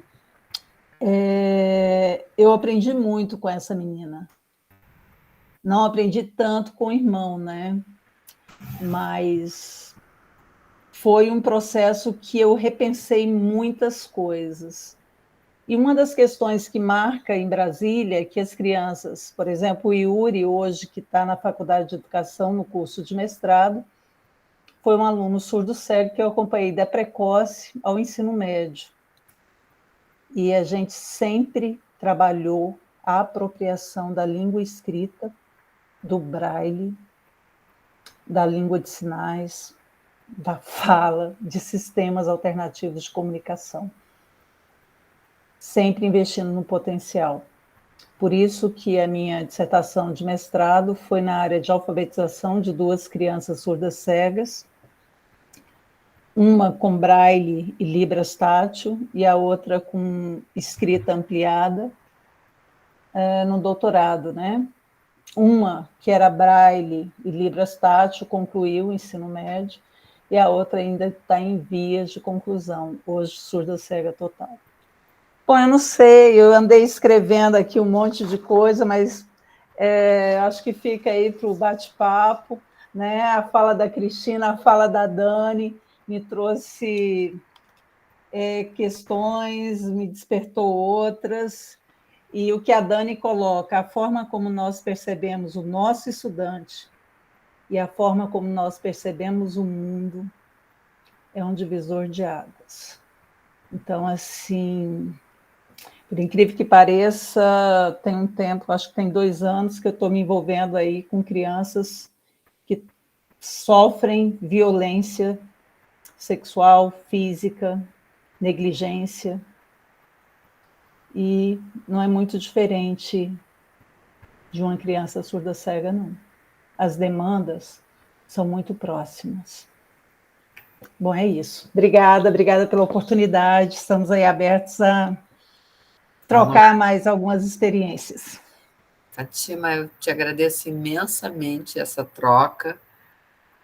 eu aprendi muito com essa menina. Não aprendi tanto com o irmão, né? Mas foi um processo que eu repensei muitas coisas. E uma das questões que marca em Brasília é que as crianças, por exemplo, o Yuri, hoje, que está na Faculdade de Educação, no curso de mestrado, foi um aluno surdo-cego que eu acompanhei da precoce ao ensino médio. E a gente sempre trabalhou a apropriação da língua escrita, do braille, da língua de sinais, da fala, de sistemas alternativos de comunicação, sempre investindo no potencial. Por isso que a minha dissertação de mestrado foi na área de alfabetização de 2 crianças surdas cegas, uma com braille e libras tátil e a outra com escrita ampliada, no doutorado, né? Uma que era braille e libras tátil concluiu o ensino médio e a outra ainda está em vias de conclusão, hoje surda cega total. Bom, eu não sei, eu andei escrevendo aqui um monte de coisa, mas acho que fica aí para o bate-papo, né? A fala da Cristina, a fala da Dani me trouxe questões, me despertou outras, e o que a Dani coloca, a forma como nós percebemos o nosso estudante e a forma como nós percebemos o mundo é um divisor de águas. Então, assim, por incrível que pareça, tem um tempo, acho que tem 2 anos, que eu estou me envolvendo aí com crianças que sofrem violência sexual, física, negligência, e não é muito diferente de uma criança surda cega, não. As demandas são muito próximas. Bom, é isso. Obrigada pela oportunidade. Estamos aí abertos a trocar mais algumas experiências. Fátima, eu te agradeço imensamente essa troca.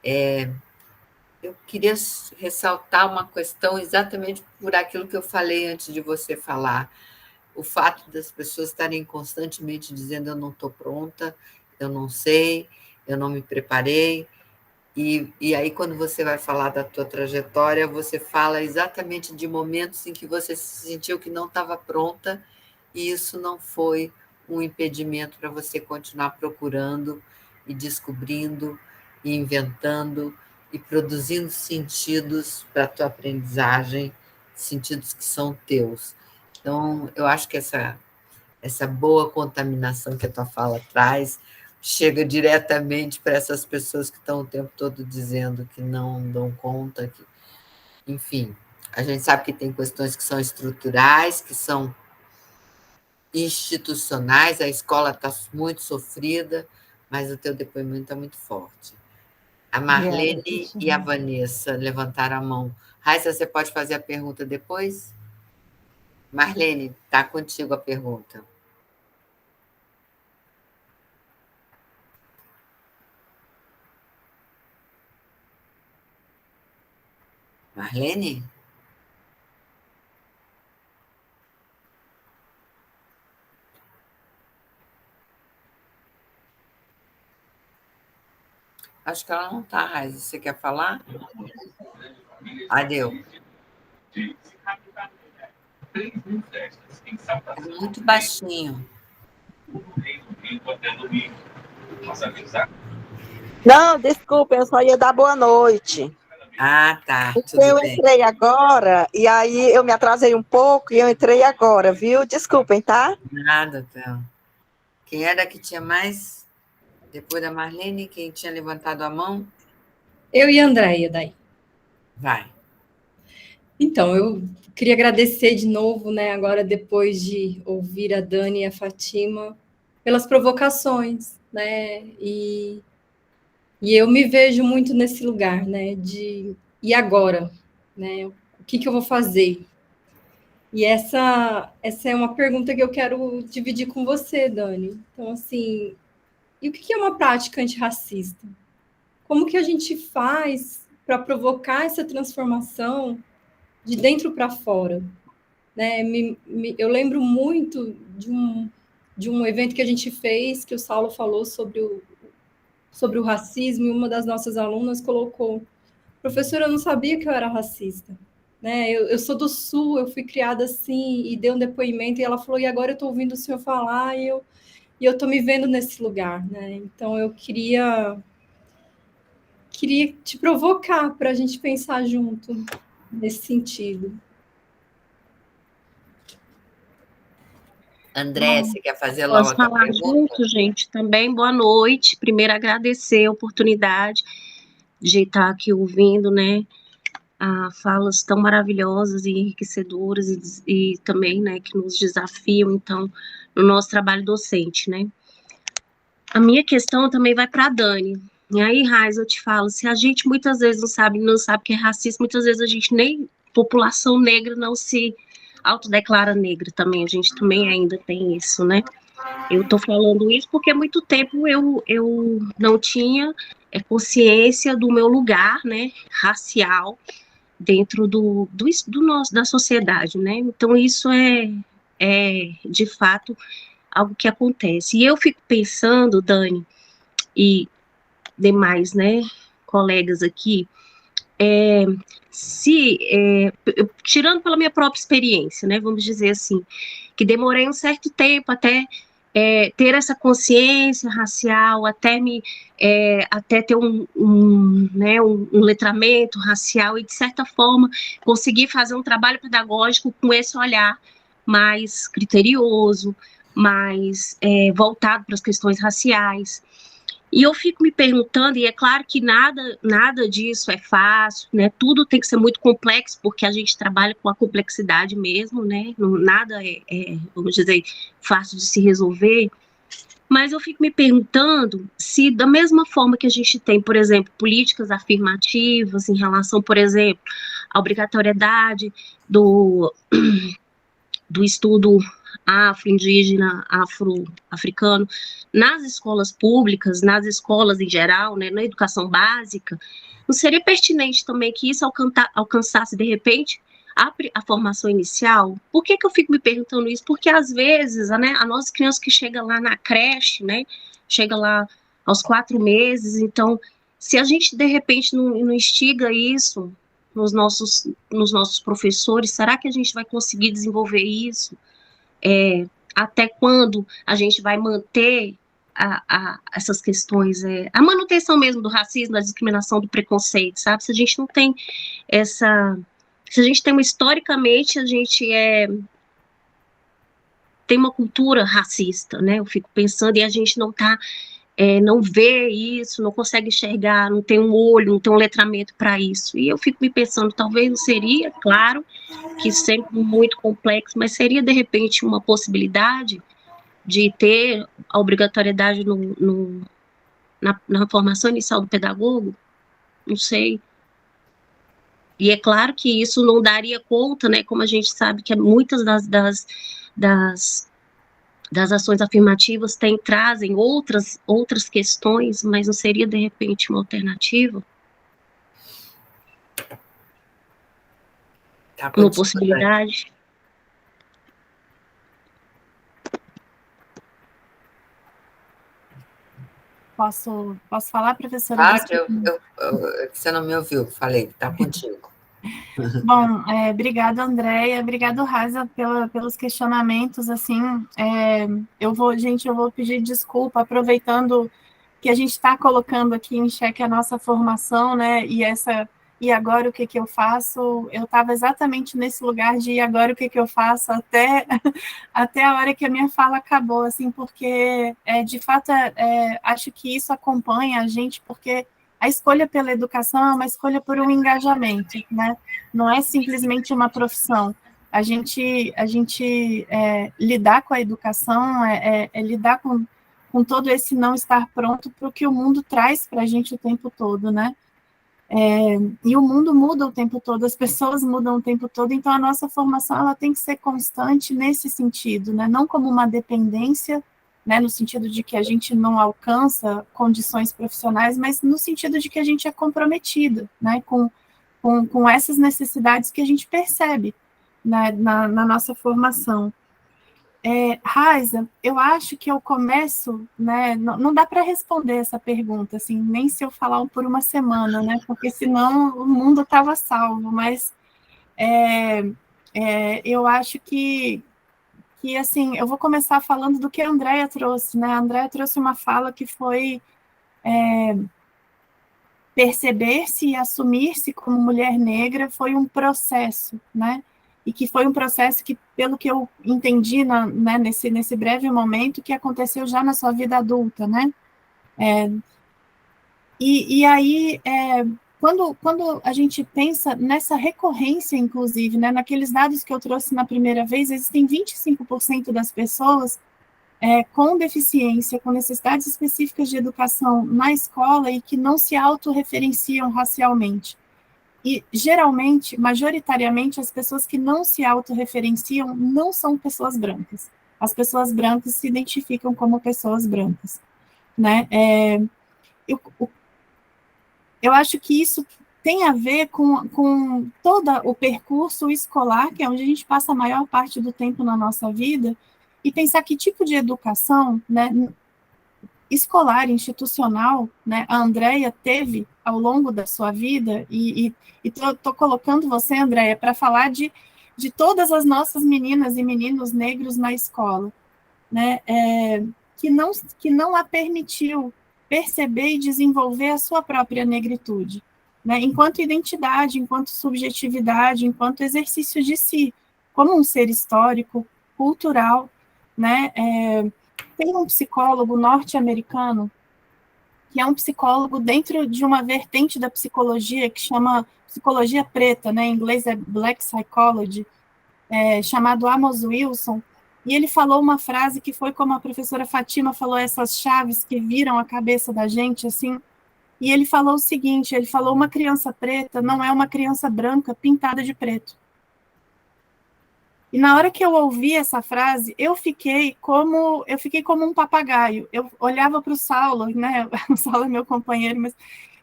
Eu queria ressaltar uma questão exatamente por aquilo que eu falei antes de você falar. O fato das pessoas estarem constantemente dizendo eu não estou pronta, eu não sei, eu não me preparei. E aí, quando você vai falar da tua trajetória, você fala exatamente de momentos em que você se sentiu que não estava pronta, e isso não foi um impedimento para você continuar procurando e descobrindo e inventando e produzindo sentidos para a tua aprendizagem, sentidos que são teus. Então, eu acho que essa boa contaminação que a tua fala traz chega diretamente para essas pessoas que estão o tempo todo dizendo que não dão conta, que, enfim, a gente sabe que tem questões que são estruturais, que são institucionais, a escola está muito sofrida, mas o teu depoimento é muito forte. A Marlene e a Vanessa levantaram a mão. Raíssa, você pode fazer a pergunta depois? Marlene, está contigo a pergunta. Marlene? Acho que ela não está, Raíssa. Você quer falar? Deu. É muito baixinho. Não, desculpa, eu só ia dar boa noite. Tá. Tudo eu bem. Entrei agora, e aí eu me atrasei um pouco, e eu entrei agora, viu? Desculpem, tá? Nada, Théo. Quem era que tinha mais? Depois da Marlene, quem tinha levantado a mão? Eu e a Andréia, daí. Vai. Então, eu queria agradecer de novo, né, agora depois de ouvir a Dani e a Fátima, pelas provocações, né, e eu me vejo muito nesse lugar, né, e agora, né, o que eu vou fazer? E essa é uma pergunta que eu quero dividir com você, Dani. Então, assim, e o que é uma prática antirracista? Como que a gente faz para provocar essa transformação de dentro para fora? né? Eu lembro muito de um evento que a gente fez, que o Saulo falou sobre o racismo, e uma das nossas alunas colocou: professora, eu não sabia que eu era racista. Né? Eu sou do Sul, eu fui criada assim, e deu um depoimento, e ela falou: e agora eu estou ouvindo o senhor falar, e eu estou me vendo nesse lugar. Né? Então, eu queria te provocar para a gente pensar junto nesse sentido. André, você quer fazer logo Posso a tua falar pergunta? junto, gente, também? Boa noite. Primeiro, agradecer a oportunidade de estar aqui ouvindo, né, falas tão maravilhosas e enriquecedoras e também, né, que nos desafiam, então, no nosso trabalho docente, né. A minha questão também vai para a Dani. E aí, Raiz, eu te falo, se a gente muitas vezes não sabe que é racista, muitas vezes a gente nem, população negra não se autodeclara negra também, a gente também ainda tem isso, né. Eu estou falando isso porque há muito tempo eu não tinha consciência do meu lugar, né, racial, dentro da sociedade, né? Então, isso é de fato algo que acontece. E eu fico pensando, Dani, e demais, né, colegas aqui, tirando pela minha própria experiência, né, vamos dizer assim, que demorei um certo tempo até ter essa consciência racial, até ter um letramento racial e, de certa forma, conseguir fazer um trabalho pedagógico com esse olhar mais criterioso, mais voltado para as questões raciais. E eu fico me perguntando, e é claro que nada disso é fácil, né? Tudo tem que ser muito complexo, porque a gente trabalha com a complexidade mesmo, né? Nada vamos dizer, fácil de se resolver. Mas eu fico me perguntando se, da mesma forma que a gente tem, por exemplo, políticas afirmativas em relação, por exemplo, à obrigatoriedade do estudo afro-indígena, afro-africano, nas escolas públicas, nas escolas em geral, né, na educação básica, não seria pertinente também que isso alcançasse, de repente, a formação inicial? Por que eu fico me perguntando isso? Porque, às vezes, né, a nossa criança que chega lá na creche, né, chega lá aos 4 meses, então, se a gente, de repente, não instiga isso nos nossos professores, será que a gente vai conseguir desenvolver isso? Até quando a gente vai manter essas questões, a manutenção mesmo do racismo, da discriminação, do preconceito, sabe? Se a gente não tem se a gente tem historicamente, a gente tem uma cultura racista, né? Eu fico pensando, e a gente não vê isso, não consegue enxergar, não tem um olho, não tem um letramento para isso. E eu fico me pensando, talvez não seria, claro, que sempre muito complexo, mas seria, de repente, uma possibilidade de ter a obrigatoriedade na formação inicial do pedagogo? Não sei. E é claro que isso não daria conta, né, como a gente sabe que muitas das ações afirmativas trazem outras questões, mas não seria, de repente, uma alternativa? Uma possibilidade? Posso falar, professora? Você não me ouviu, falei, está contigo. Bom, obrigado, Andréia, obrigado, Raiza, pelos questionamentos, assim, eu vou pedir desculpa, aproveitando que a gente está colocando aqui em xeque a nossa formação, né, e agora o que eu faço? Eu estava exatamente nesse lugar de e agora o que eu faço até a hora que a minha fala acabou, assim, porque, de fato, acho que isso acompanha a gente, porque a escolha pela educação é uma escolha por um engajamento, né? Não é simplesmente uma profissão. A gente lidar com a educação lidar com todo esse não estar pronto para o que o mundo traz para a gente o tempo todo, né? E o mundo muda o tempo todo, as pessoas mudam o tempo todo, então a nossa formação ela tem que ser constante nesse sentido, né? Não como uma dependência, né, no sentido de que a gente não alcança condições profissionais, mas no sentido de que a gente é comprometido, né, com essas necessidades que a gente percebe, na nossa formação. Raiza, eu acho que eu começo, né, não dá para responder essa pergunta, assim, nem se eu falar por uma semana, né, porque senão o mundo estava salvo, mas eu acho que, assim, eu vou começar falando do que a Andrea trouxe, né, a Andrea trouxe uma fala que foi perceber-se e assumir-se como mulher negra foi um processo, né, e que foi um processo que, pelo que eu entendi né, nesse breve momento, que aconteceu já na sua vida adulta, né? E aí, quando a gente pensa nessa recorrência, inclusive, né, naqueles dados que eu trouxe na primeira vez, existem 25% das pessoas com deficiência, com necessidades específicas de educação na escola e que não se autorreferenciam racialmente. E, geralmente, majoritariamente, as pessoas que não se autorreferenciam não são pessoas brancas. As pessoas brancas se identificam como pessoas brancas, né? Eu acho que isso tem a ver com todo o percurso escolar, que é onde a gente passa a maior parte do tempo na nossa vida, e pensar que tipo de educação, né, escolar, institucional, né, a Andrea teve ao longo da sua vida, e estou colocando você, Andrea, para falar de todas as nossas meninas e meninos negros na escola, né, que não a permitiu perceber e desenvolver a sua própria negritude, né, enquanto identidade, enquanto subjetividade, enquanto exercício de si, como um ser histórico, cultural, né, tem um psicólogo norte-americano que é um psicólogo dentro de uma vertente da psicologia que chama psicologia preta, né, em inglês é Black Psychology, chamado Amos Wilson, e ele falou uma frase que foi como a professora Fátima falou, essas chaves que viram a cabeça da gente, assim, e ele falou o seguinte, ele falou, uma criança preta não é uma criança branca pintada de preto. E na hora que eu ouvi essa frase, eu fiquei como um papagaio. Eu olhava para o Saulo, né? O Saulo é meu companheiro, mas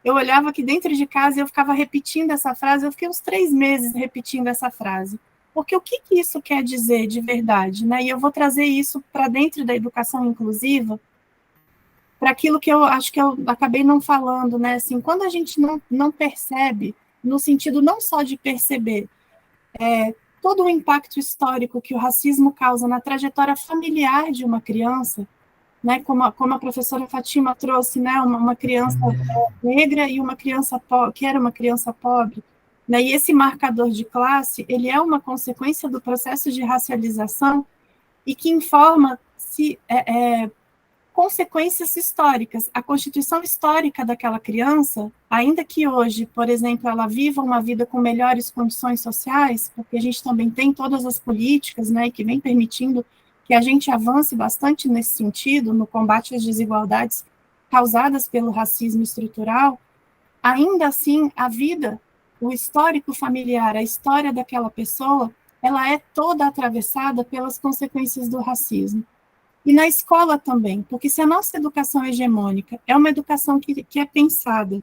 eu olhava aqui dentro de casa e eu ficava repetindo essa frase. Eu fiquei uns 3 meses repetindo essa frase. Porque o que isso quer dizer de verdade, né? E eu vou trazer isso para dentro da educação inclusiva, para aquilo que eu acho que eu acabei não falando, né? Assim, quando a gente não percebe, no sentido não só de perceber, todo o impacto histórico que o racismo causa na trajetória familiar de uma criança, né, como a professora Fátima trouxe, né, uma criança negra e uma criança que era uma criança pobre, né, e esse marcador de classe, ele é uma consequência do processo de racialização e que informa consequências históricas. A constituição histórica daquela criança, ainda que hoje, por exemplo, ela viva uma vida com melhores condições sociais, porque a gente também tem todas as políticas, né, que vem permitindo que a gente avance bastante nesse sentido, no combate às desigualdades causadas pelo racismo estrutural, ainda assim, a vida, o histórico familiar, a história daquela pessoa, ela é toda atravessada pelas consequências do racismo. E na escola também, porque se a nossa educação hegemônica é uma educação que é pensada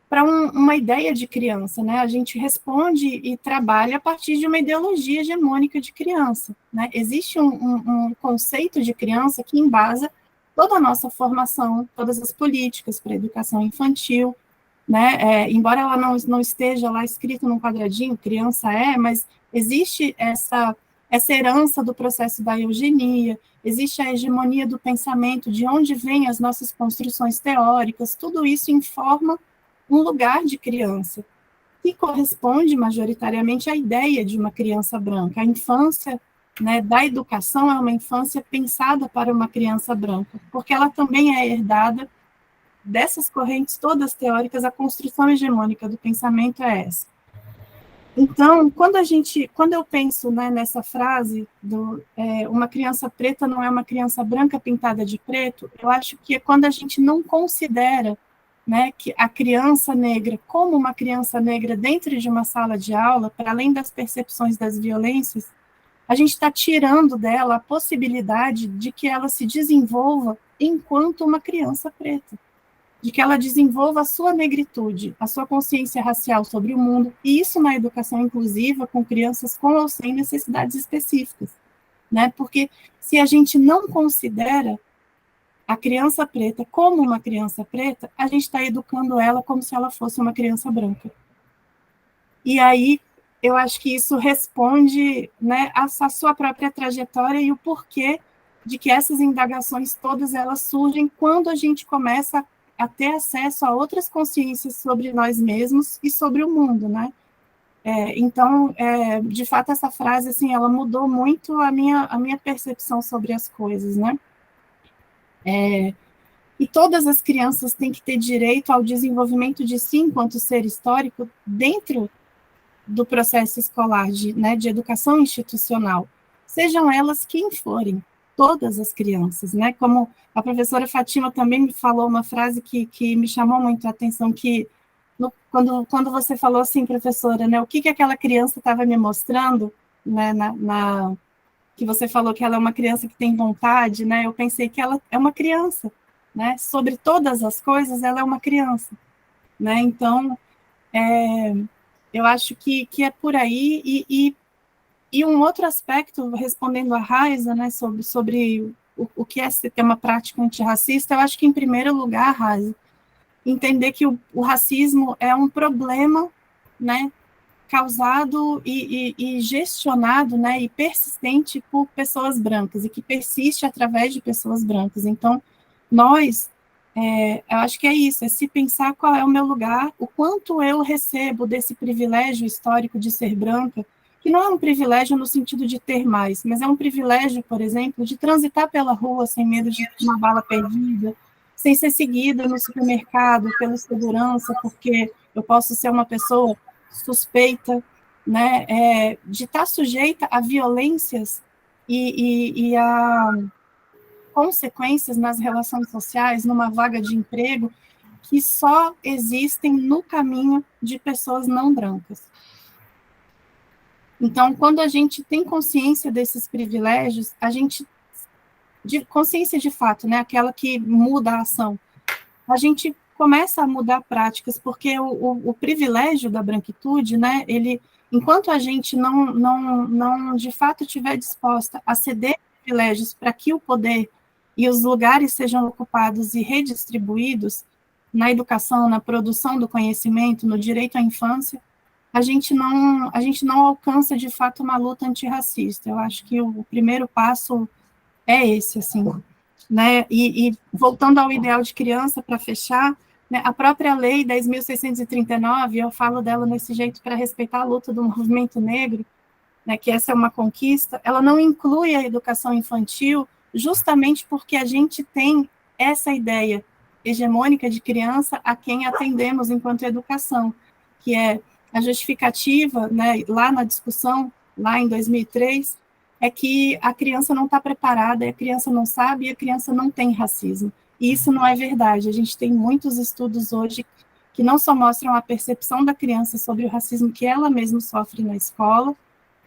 para uma ideia de criança, né? A gente responde e trabalha a partir de uma ideologia hegemônica de criança, né? Existe um conceito de criança que embasa toda a nossa formação, todas as políticas para a educação infantil, né? Embora ela não esteja lá escrito num quadradinho, criança mas existe essa herança do processo da eugenia, existe a hegemonia do pensamento, de onde vêm as nossas construções teóricas, tudo isso informa um lugar de criança, que corresponde majoritariamente à ideia de uma criança branca. A infância, né, da educação é uma infância pensada para uma criança branca, porque ela também é herdada dessas correntes todas teóricas, a construção hegemônica do pensamento é essa. Então, quando eu penso, né, nessa frase uma criança preta não é uma criança branca pintada de preto, eu acho que é quando a gente não considera, né, que a criança negra como uma criança negra dentro de uma sala de aula, para além das percepções das violências, a gente está tirando dela a possibilidade de que ela se desenvolva enquanto uma criança preta. de que ela desenvolva a sua negritude, a sua consciência racial sobre o mundo, e isso na educação inclusiva com crianças com ou sem necessidades específicas, né? Porque se a gente não considera a criança preta como uma criança preta, a gente está educando ela como se ela fosse uma criança branca. E aí, eu acho que isso responde, né, a sua própria trajetória e o porquê de que essas indagações todas elas surgem quando a gente começa a ter acesso a outras consciências sobre nós mesmos e sobre o mundo, né? Então, de fato, essa frase, assim, ela mudou muito a minha percepção sobre as coisas, né? E todas as crianças têm que ter direito ao desenvolvimento de si enquanto ser histórico dentro do processo escolar, de educação institucional, sejam elas quem forem, todas as crianças, né? Como a professora Fátima também me falou uma frase que me chamou muito a atenção, que quando você falou assim, professora, né, o que aquela criança estava me mostrando, né, que você falou que ela é uma criança que tem vontade, né? Eu pensei que ela é uma criança, né? Sobre todas as coisas, ela é uma criança, né? Então, eu acho que é por aí, e um outro aspecto, respondendo a Raiza, né, sobre o que é ter uma prática antirracista, eu acho que, em primeiro lugar, Raiza, entender que o racismo é um problema, né, causado e gestionado, né, e persistente por pessoas brancas, e que persiste através de pessoas brancas. Então, nós, eu acho que é isso, é se pensar qual é o meu lugar, o quanto eu recebo desse privilégio histórico de ser branca, que não é um privilégio no sentido de ter mais, mas é um privilégio, por exemplo, de transitar pela rua sem medo de uma bala perdida, sem ser seguida no supermercado pelo segurança, porque eu posso ser uma pessoa suspeita, né, de estar sujeita a violências e a consequências nas relações sociais, numa vaga de emprego, que só existem no caminho de pessoas não brancas. Então, quando a gente tem consciência desses privilégios, consciência de fato, né, aquela que muda a ação, a gente começa a mudar práticas, porque o privilégio da branquitude, né, enquanto a gente não de fato estiver disposta a ceder privilégios para que o poder e os lugares sejam ocupados e redistribuídos na educação, na produção do conhecimento, no direito à infância, a gente não alcança de fato uma luta antirracista. Eu acho que o primeiro passo é esse, assim, né? E voltando ao ideal de criança, para fechar, né, a própria lei 10.639, eu falo dela nesse jeito para respeitar a luta do movimento negro, né, que essa é uma conquista, ela não inclui a educação infantil, justamente porque a gente tem essa ideia hegemônica de criança a quem atendemos enquanto educação, que é a justificativa, né, lá na discussão, lá em 2003, é que a criança não está preparada, a criança não sabe e a criança não tem racismo. E isso não é verdade. A gente tem muitos estudos hoje que não só mostram a percepção da criança sobre o racismo que ela mesma sofre na escola,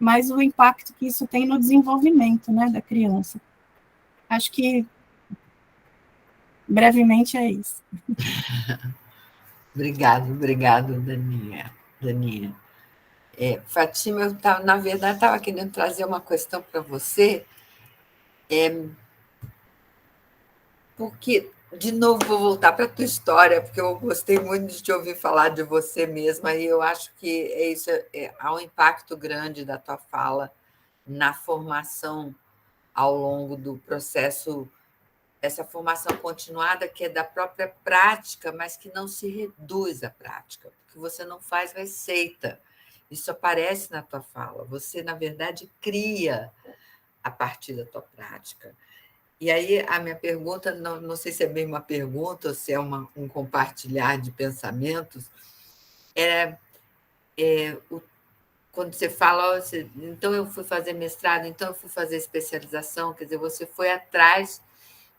mas o impacto que isso tem no desenvolvimento, né, da criança. Acho que, brevemente, é isso. Obrigado, Daninha. Fátima, na verdade, estava querendo trazer uma questão para você, porque, de novo, vou voltar para a tua história, porque eu gostei muito de te ouvir falar de você mesma, e eu acho que há um impacto grande da tua fala na formação ao longo do processo, essa formação continuada que é da própria prática, mas que não se reduz à prática, porque você não faz receita. Isso aparece na tua fala. Você, na verdade, cria a partir da tua prática. E aí, a minha pergunta, não sei se é bem uma pergunta ou se é um compartilhar de pensamentos, quando você fala, então eu fui fazer mestrado, então eu fui fazer especialização, quer dizer, você foi atrás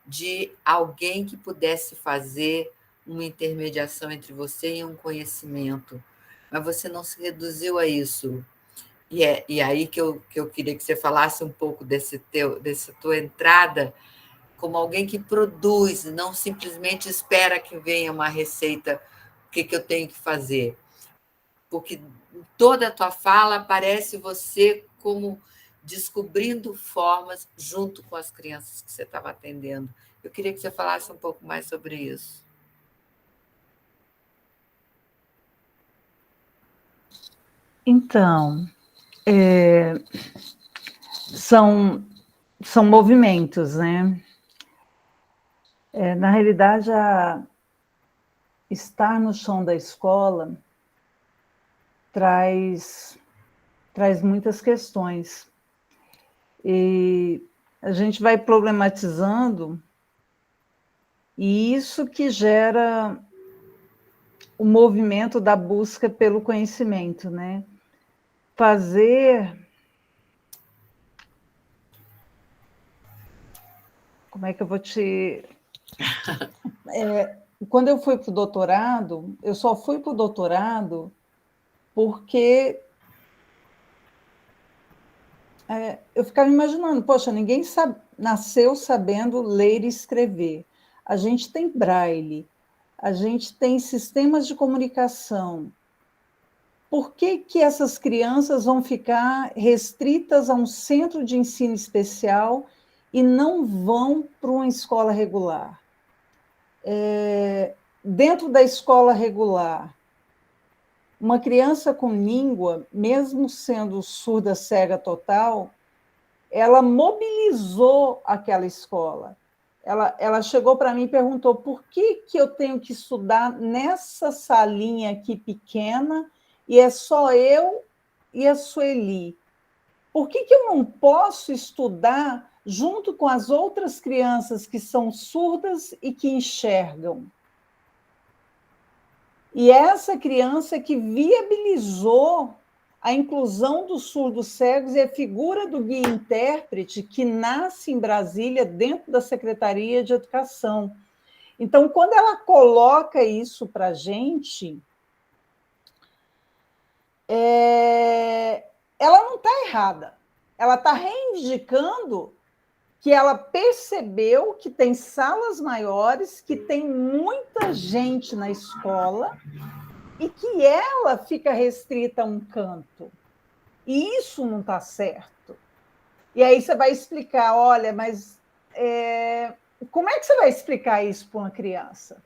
de alguém que pudesse fazer uma intermediação entre você e um conhecimento, mas você não se reduziu a isso. E aí que eu queria que você falasse um pouco dessa tua entrada como alguém que produz, não simplesmente espera que venha uma receita, o que eu tenho que fazer. Porque toda a tua fala parece você como descobrindo formas junto com as crianças que você estava atendendo. Eu queria que você falasse um pouco mais sobre isso. Então, são movimentos, né? Na realidade, estar no chão da escola traz muitas questões. E a gente vai problematizando, e isso que gera o movimento da busca pelo conhecimento, né? Como é que eu vou te... Quando eu fui para o doutorado, eu só fui para o doutorado porque eu ficava imaginando, poxa, ninguém nasceu sabendo ler e escrever. A gente tem braille, a gente tem sistemas de comunicação. Por que essas crianças vão ficar restritas a um centro de ensino especial e não vão para uma escola regular? Dentro da escola regular, uma criança com língua, mesmo sendo surda cega total, ela mobilizou aquela escola. Ela chegou para mim e perguntou por que eu tenho que estudar nessa salinha aqui pequena e é só eu e a Sueli? Por que eu não posso estudar junto com as outras crianças que são surdas e que enxergam? E essa criança que viabilizou a inclusão dos surdos cegos é a figura do guia-intérprete que nasce em Brasília, dentro da Secretaria de Educação. Então, quando ela coloca isso para a gente, ela não está errada. Ela está reivindicando que ela percebeu que tem salas maiores, que tem muita gente na escola e que ela fica restrita a um canto. E isso não está certo. E aí você vai explicar, olha, mas como é que você vai explicar isso para uma criança?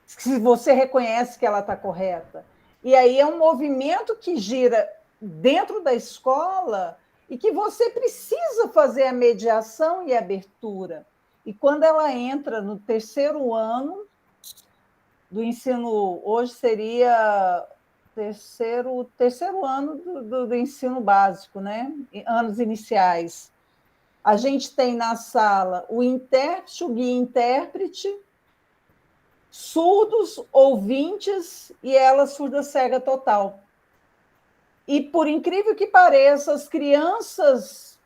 Se você reconhece que ela está correta. E aí é um movimento que gira dentro da escola e que você precisa fazer a mediação e a abertura. E quando ela entra no terceiro ano do ensino, hoje seria terceiro ano do ensino básico, né? Anos iniciais. A gente tem na sala o intérprete, o guia-intérprete, surdos, ouvintes e ela surda cega total. E, por incrível que pareça, as crianças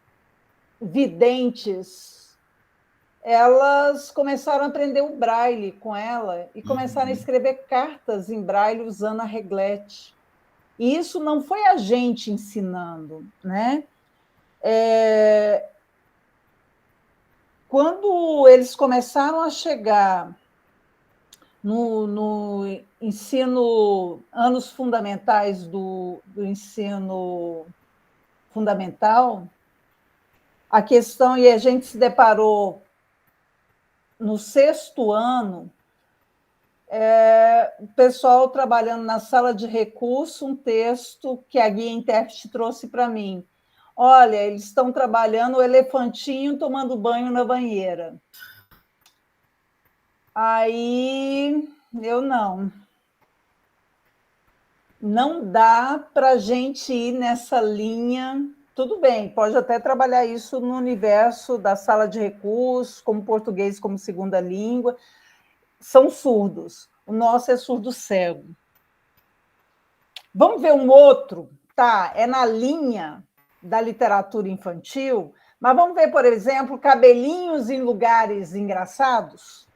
videntes, elas começaram a aprender o braille com ela e começaram a escrever cartas em braille usando a reglete. E isso não foi a gente ensinando, né? Quando eles começaram a chegar no ensino, anos fundamentais do ensino fundamental, a questão, e a gente se deparou no sexto ano, o pessoal trabalhando na sala de recurso, um texto que a guia-intérprete trouxe para mim. Olha, eles estão trabalhando o elefantinho tomando banho na banheira. Aí, eu não dá para a gente ir nessa linha. Tudo bem, pode até trabalhar isso no universo da sala de recursos, como português como segunda língua. São surdos. O nosso é surdo cego. Vamos ver um outro, tá? É na linha da literatura infantil, mas vamos ver, por exemplo, Cabelinhos em Lugares Engraçados?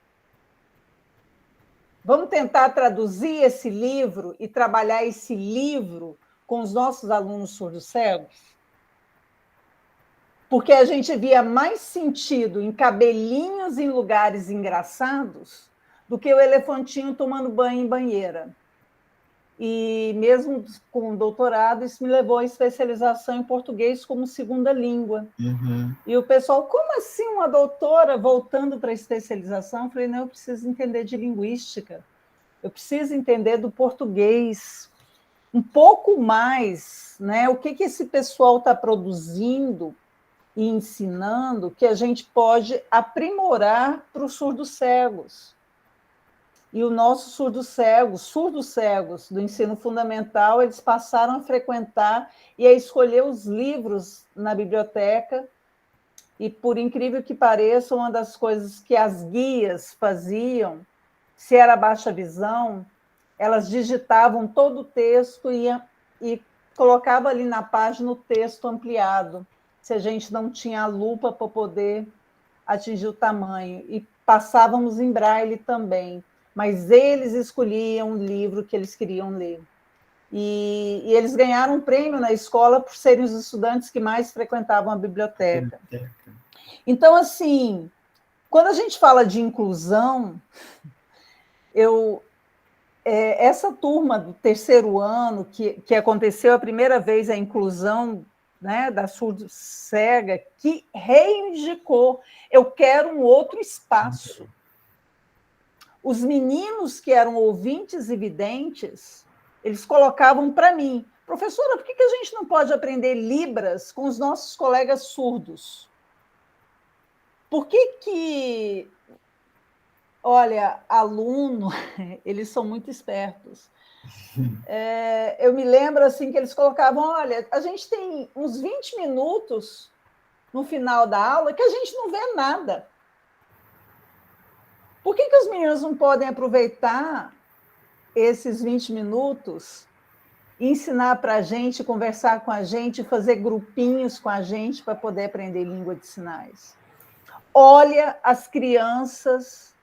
Vamos tentar traduzir esse livro e trabalhar esse livro com os nossos alunos surdos cegos? porque a gente via mais sentido em cabelinhos em lugares engraçados do que o elefantinho tomando banho em banheira. E mesmo com doutorado, isso me levou à especialização em português como segunda língua. Uhum. E o pessoal, como assim uma doutora voltando para a especialização? Eu falei, não, eu preciso entender de linguística, eu preciso entender do português um pouco mais, né? O que esse pessoal está produzindo e ensinando que a gente pode aprimorar para os surdos cegos. E o nosso surdos cegos do ensino fundamental, eles passaram a frequentar e a escolher os livros na biblioteca. E, por incrível que pareça, uma das coisas que as guias faziam, se era baixa visão, elas digitavam todo o texto e colocavam ali na página o texto ampliado, se a gente não tinha a lupa para poder atingir o tamanho. E passávamos em braille também, mas eles escolhiam o livro que eles queriam ler. E eles ganharam um prêmio na escola por serem os estudantes que mais frequentavam a biblioteca. Então, assim, quando a gente fala de inclusão, essa turma do terceiro ano, que aconteceu a primeira vez a inclusão, né, da surdo-cega, que reivindicou, eu quero um outro espaço. Os meninos que eram ouvintes e videntes, eles colocavam para mim, professora, por que a gente não pode aprender Libras com os nossos colegas surdos? Por que olha, aluno, eles são muito espertos. Eu me lembro assim que eles colocavam, olha, a gente tem uns 20 minutos no final da aula que a gente não vê nada. Por que os meninos não podem aproveitar esses 20 minutos, ensinar para a gente, conversar com a gente, fazer grupinhos com a gente para poder aprender língua de sinais? Olha as crianças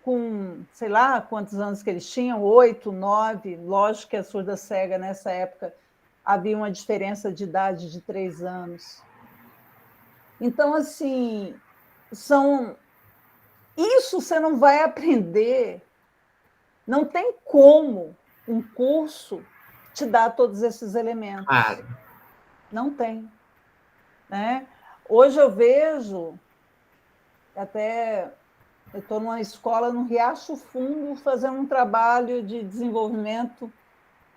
com, sei lá, quantos anos que eles tinham, 8, 9, lógico que a surda cega, nessa época, havia uma diferença de idade de 3 anos. Então, assim, isso você não vai aprender, não tem como um curso te dar todos esses elementos. Claro. Não tem. Né? Hoje eu vejo, até... Eu estou numa escola no Riacho Fundo fazendo um trabalho de desenvolvimento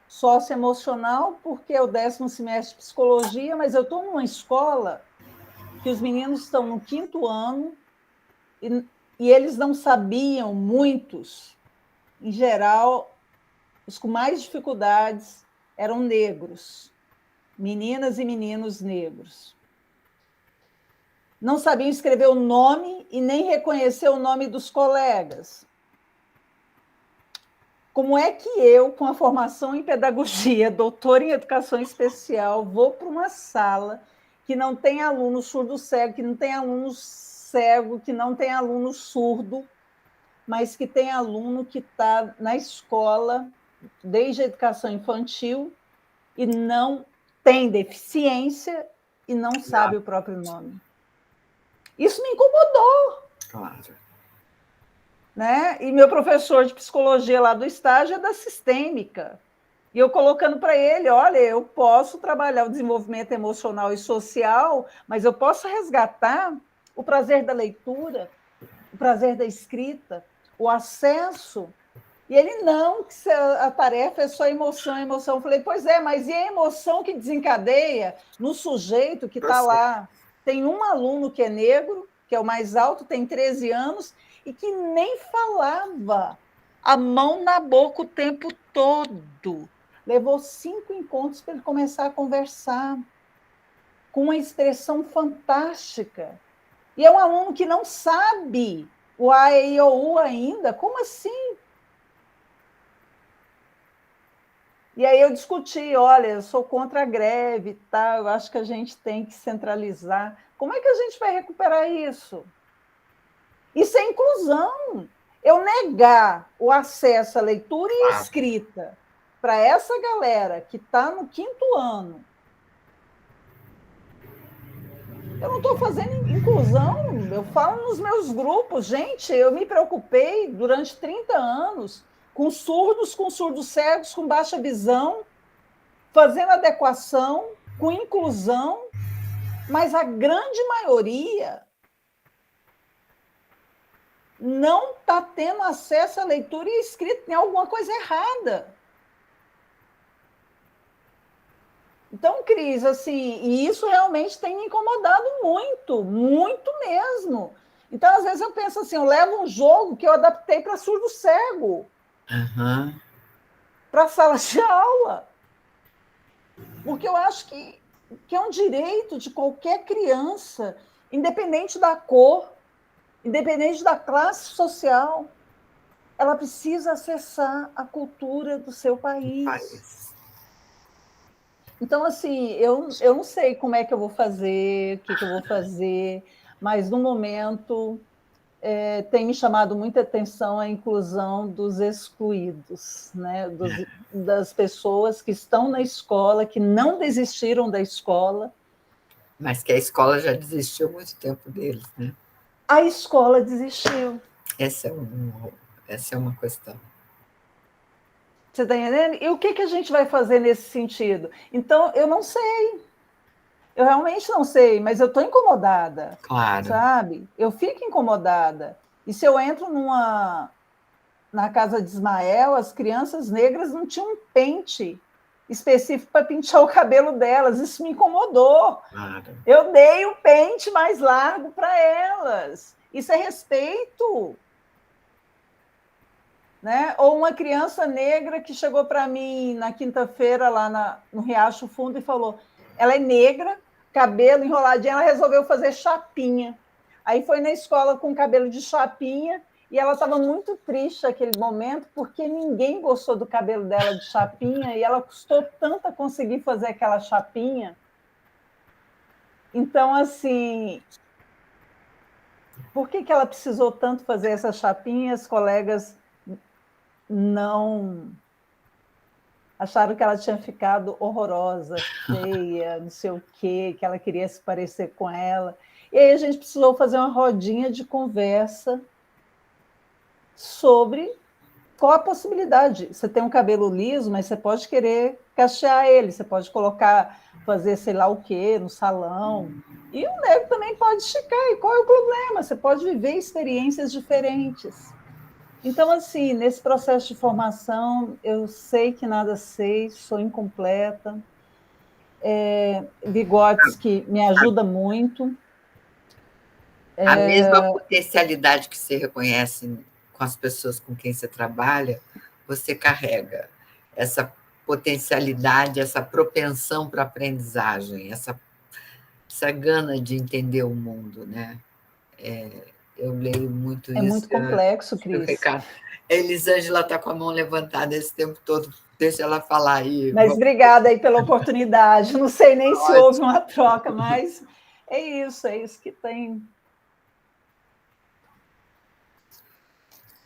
socioemocional, porque é o 10º semestre de psicologia, mas eu estou numa escola que os meninos estão no 5º ano e eles não sabiam, muitos, em geral, os com mais dificuldades eram negros, meninas e meninos negros. Não sabiam escrever o nome e nem reconhecer o nome dos colegas. Como é que eu, com a formação em pedagogia, doutora em educação especial, vou para uma sala que não tem aluno surdo-cego, que não tem aluno cego, que não tem aluno surdo, mas que tem aluno que está na escola, desde a educação infantil, e não tem deficiência e não sabe o próprio nome? Isso me incomodou. Claro. Né? E meu professor de psicologia lá do estágio é da sistêmica. E eu colocando para ele, olha, eu posso trabalhar o desenvolvimento emocional e social, mas eu posso resgatar o prazer da leitura, o prazer da escrita, o acesso. E ele, não, que a tarefa é só emoção, emoção. Eu falei, pois é, mas e a emoção que desencadeia no sujeito que está lá? Tem um aluno que é negro, que é o mais alto, tem 13 anos, e que nem falava, a mão na boca o tempo todo. Levou 5 encontros para ele começar a conversar, com uma expressão fantástica. E é um aluno que não sabe o A, E, I, O, U ainda. Como assim? E aí eu discuti, olha, eu sou contra a greve, tá? Eu acho que a gente tem que centralizar. Como é que a gente vai recuperar isso? Isso é inclusão. Eu negar o acesso à leitura e escrita para essa galera que está no 5º ano, Eu não estou fazendo inclusão, eu falo nos meus grupos. Gente, eu me preocupei durante 30 anos com surdos cegos, com baixa visão, fazendo adequação, com inclusão, mas a grande maioria não está tendo acesso à leitura e escrita, tem alguma coisa errada. Então, Cris, assim, e isso realmente tem me incomodado muito, muito mesmo. Então, às vezes eu penso assim, eu levo um jogo que eu adaptei para surdo cego, para sala de aula, porque eu acho que é um direito de qualquer criança, independente da cor, independente da classe social, ela precisa acessar a cultura do seu país. Então, assim, eu não sei como é que eu vou fazer, o que eu vou fazer, mas, no momento, tem me chamado muita atenção a inclusão dos excluídos, né? Das pessoas que estão na escola, que não desistiram da escola. Mas que a escola já desistiu há muito tempo deles, né? A escola desistiu. Essa é uma questão. Você está entendendo? E o que a gente vai fazer nesse sentido? Então, eu não sei. Eu realmente não sei, mas eu estou incomodada. Claro. Sabe? Eu fico incomodada. E se eu entro na casa de Ismael, as crianças negras não tinham um pente específico para pentear o cabelo delas. Isso me incomodou. Claro. Eu dei o pente mais largo para elas. Isso é respeito. Né? Ou uma criança negra que chegou para mim na quinta-feira lá no Riacho Fundo e falou, ela é negra, cabelo enroladinho, ela resolveu fazer chapinha. Aí foi na escola com cabelo de chapinha e ela estava muito triste naquele momento porque ninguém gostou do cabelo dela de chapinha e ela custou tanto a conseguir fazer aquela chapinha. Então, assim, por que ela precisou tanto fazer essa chapinha? As colegas não acharam que ela tinha ficado horrorosa, feia, não sei o quê, que ela queria se parecer com ela. E aí a gente precisou fazer uma rodinha de conversa sobre qual a possibilidade. Você tem um cabelo liso, mas você pode querer cachear ele, você pode colocar, fazer sei lá o quê no salão. E o negro também pode esticar, e qual é o problema? Você pode viver experiências diferentes. Então, assim, nesse processo de formação, eu sei que nada sei, sou incompleta. Vygotsky me ajuda muito. A mesma potencialidade que você reconhece com as pessoas com quem você trabalha, você carrega essa potencialidade, essa propensão para aprendizagem, essa gana de entender o mundo, né? Eu leio muito isso. É muito complexo, Cris. A Elisângela está com a mão levantada esse tempo todo, deixa ela falar aí. Mas obrigada aí pela oportunidade. Não sei nem se houve uma troca, mas é isso que tem.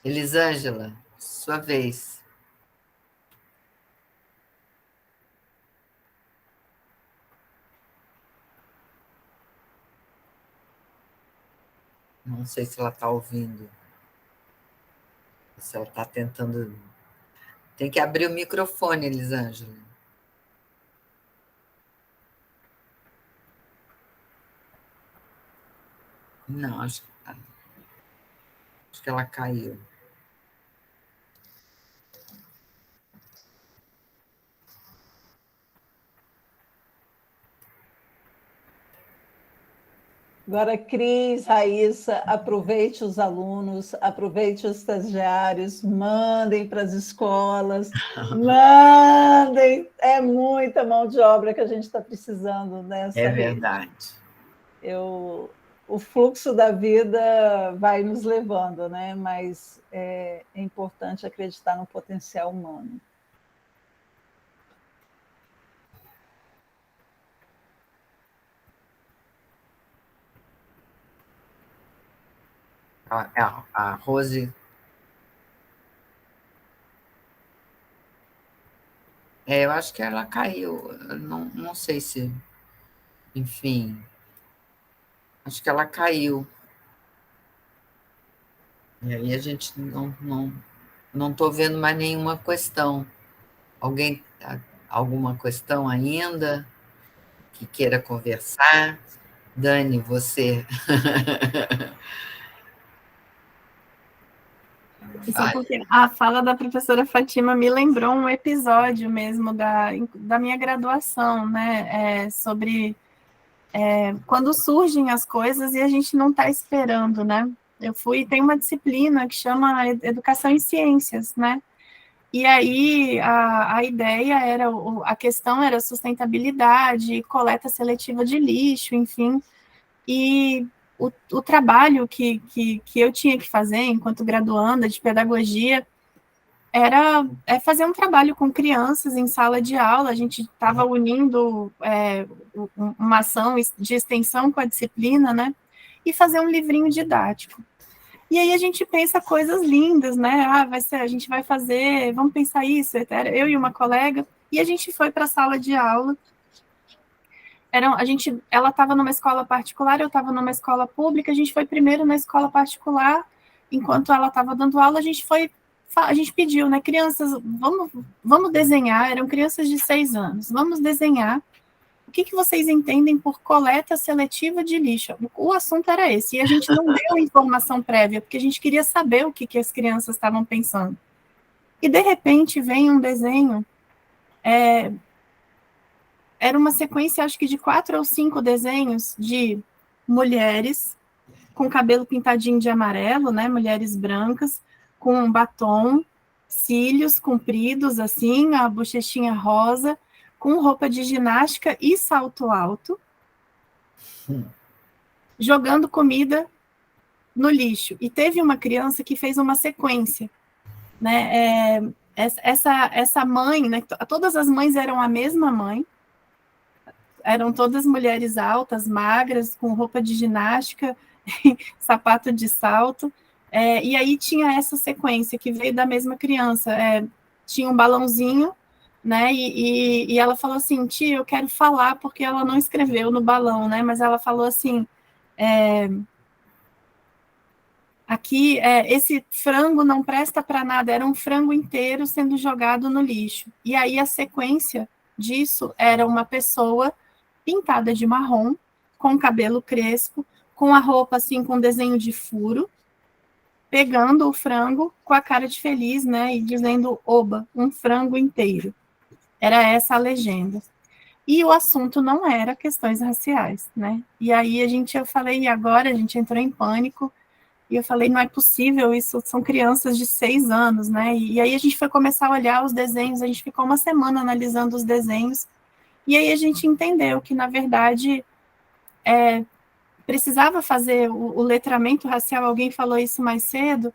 Elisângela, sua vez. Não sei se ela está ouvindo. Se ela está tentando. Tem que abrir o microfone, Elisângela. Não, acho que ela caiu. Agora, Cris, Raíssa, aproveite os alunos, aproveite os estagiários, mandem para as escolas, mandem, é muita mão de obra que a gente está precisando nessa É rede. verdade. O fluxo da vida vai nos levando, né? Mas é importante acreditar no potencial humano. A Rose. Eu acho que ela caiu. Não sei se. Enfim. Acho que ela caiu. E aí a gente não estou vendo mais nenhuma questão. Alguém, alguma questão ainda que queira conversar? Dani, você. Só porque a fala da professora Fátima me lembrou um episódio mesmo da minha graduação, né? Sobre quando surgem as coisas e a gente não está esperando, né? Tem uma disciplina que chama Educação em Ciências, né? E aí a ideia era, a questão era sustentabilidade, coleta seletiva de lixo, enfim, e o trabalho que eu tinha que fazer enquanto graduanda de pedagogia era fazer um trabalho com crianças em sala de aula. A gente estava unindo uma ação de extensão com a disciplina, né? E fazer um livrinho didático. E aí a gente pensa coisas lindas, né? A gente vai fazer, vamos pensar isso. Era eu e uma colega, e a gente foi para a sala de aula. Ela estava numa escola particular, eu estava numa escola pública. A gente foi primeiro na escola particular, enquanto ela estava dando aula, a gente pediu, né, crianças, vamos desenhar. Eram crianças de 6 anos, vamos desenhar. O que vocês entendem por coleta seletiva de lixo? O assunto era esse, e a gente não deu informação prévia, porque a gente queria saber o que as crianças estavam pensando. E, de repente, vem um desenho, era uma sequência, acho que de 4 ou 5 desenhos de mulheres com cabelo pintadinho de amarelo, né, mulheres brancas, com um batom, cílios compridos, assim, a bochechinha rosa, com roupa de ginástica e salto alto, jogando comida no lixo. E teve uma criança que fez uma sequência, né? Essa mãe, né? Todas as mães eram a mesma mãe, eram todas mulheres altas, magras, com roupa de ginástica, sapato de salto. E aí tinha essa sequência que veio da mesma criança. Tinha um balãozinho, né? E ela falou assim: tia, eu quero falar, porque ela não escreveu no balão, né? Mas ela falou assim: aqui, esse frango não presta para nada. Era um frango inteiro sendo jogado no lixo. E aí a sequência disso era uma pessoa pintada de marrom, com cabelo crespo, com a roupa assim, com desenho de furo, pegando o frango com a cara de feliz, né, e dizendo, oba, um frango inteiro. Era essa a legenda. E o assunto não era questões raciais, né? E aí eu falei, e agora? A gente entrou em pânico, e eu falei, não é possível, isso são crianças de 6 anos, né? E aí a gente foi começar a olhar os desenhos, a gente ficou uma semana analisando os desenhos, e aí a gente entendeu que, na verdade, precisava fazer o letramento racial. Alguém falou isso mais cedo,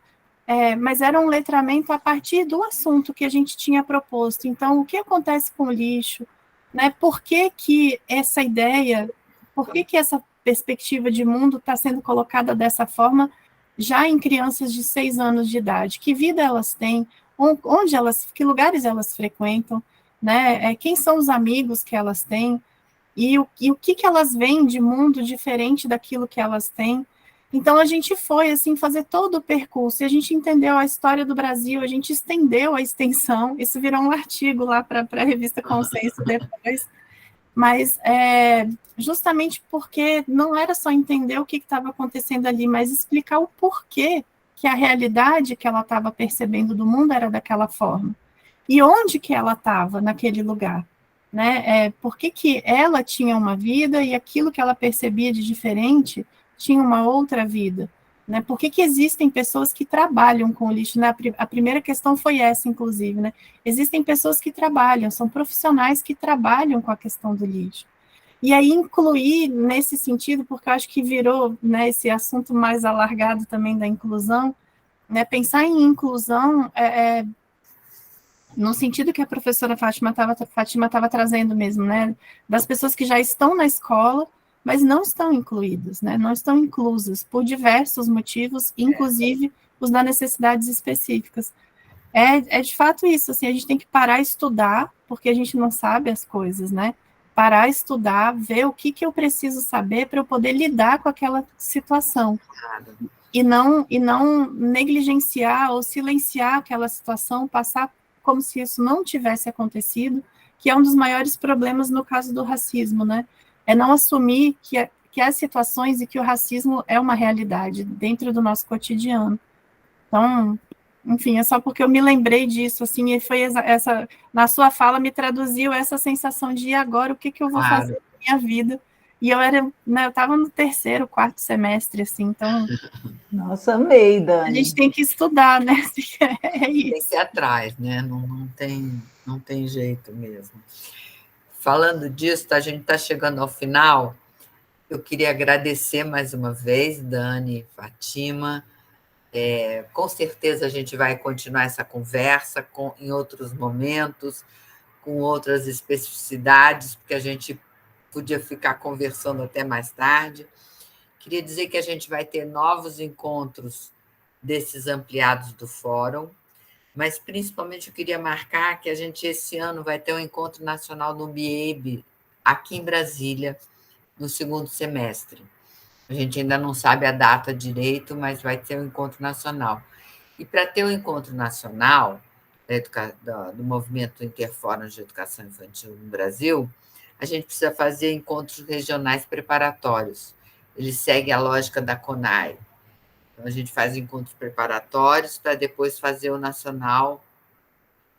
mas era um letramento a partir do assunto que a gente tinha proposto. Então, o que acontece com o lixo, né? Por que essa ideia, por que essa perspectiva de mundo está sendo colocada dessa forma já em crianças de 6 anos de idade? Que vida elas têm? Que lugares elas frequentam? Né? Quem são os amigos que elas têm? E o que elas veem de mundo diferente daquilo que elas têm. Então, a gente foi, assim, fazer todo o percurso, e a gente entendeu a história do Brasil, a gente estendeu a extensão, isso virou um artigo lá para a revista Consenso depois, mas justamente porque não era só entender o que estava acontecendo ali, mas explicar o porquê que a realidade que ela estava percebendo do mundo era daquela forma, e onde que ela estava naquele lugar. Né? Por que ela tinha uma vida e aquilo que ela percebia de diferente tinha uma outra vida? Né? Por que existem pessoas que trabalham com o lixo? Né? A primeira questão foi essa, inclusive. Né? Existem pessoas que trabalham, são profissionais que trabalham com a questão do lixo. E aí incluir nesse sentido, porque eu acho que virou, né, esse assunto mais alargado também da inclusão, né? Pensar em inclusão no sentido que a professora Fátima estava trazendo mesmo, né, das pessoas que já estão na escola, mas não estão incluídas, né, não estão inclusas por diversos motivos, inclusive os das necessidades específicas. De fato isso, assim, a gente tem que parar e estudar, porque a gente não sabe as coisas, né, parar, estudar, ver o que eu preciso saber para eu poder lidar com aquela situação. E não negligenciar ou silenciar aquela situação, passar como se isso não tivesse acontecido, que é um dos maiores problemas no caso do racismo, né? É não assumir que há situações e que o racismo é uma realidade dentro do nosso cotidiano. Então, enfim, é só porque eu me lembrei disso, assim, e foi essa, na sua fala me traduziu essa sensação de, e agora, o que eu vou fazer na minha vida? E eu estava no 3º, 4º semestre, assim, então... Nossa, amei, Dani. A gente tem que estudar, né? É isso. Tem que ir atrás, né? Não tem jeito mesmo. Falando disso, a gente está chegando ao final. Eu queria agradecer mais uma vez, Dani, Fátima. Com certeza a gente vai continuar essa conversa em outros momentos, com outras especificidades, porque a gente podia ficar conversando até mais tarde. Queria dizer que a gente vai ter novos encontros desses ampliados do fórum, mas principalmente eu queria marcar que a gente esse ano vai ter um encontro nacional do MIEB aqui em Brasília, no 2º semestre. A gente ainda não sabe a data direito, mas vai ter um encontro nacional. E para ter um encontro nacional do Movimento Interfóruns de Educação Infantil no Brasil, a gente precisa fazer encontros regionais preparatórios. Eles seguem a lógica da CONAI. Então, a gente faz encontros preparatórios para depois fazer o nacional.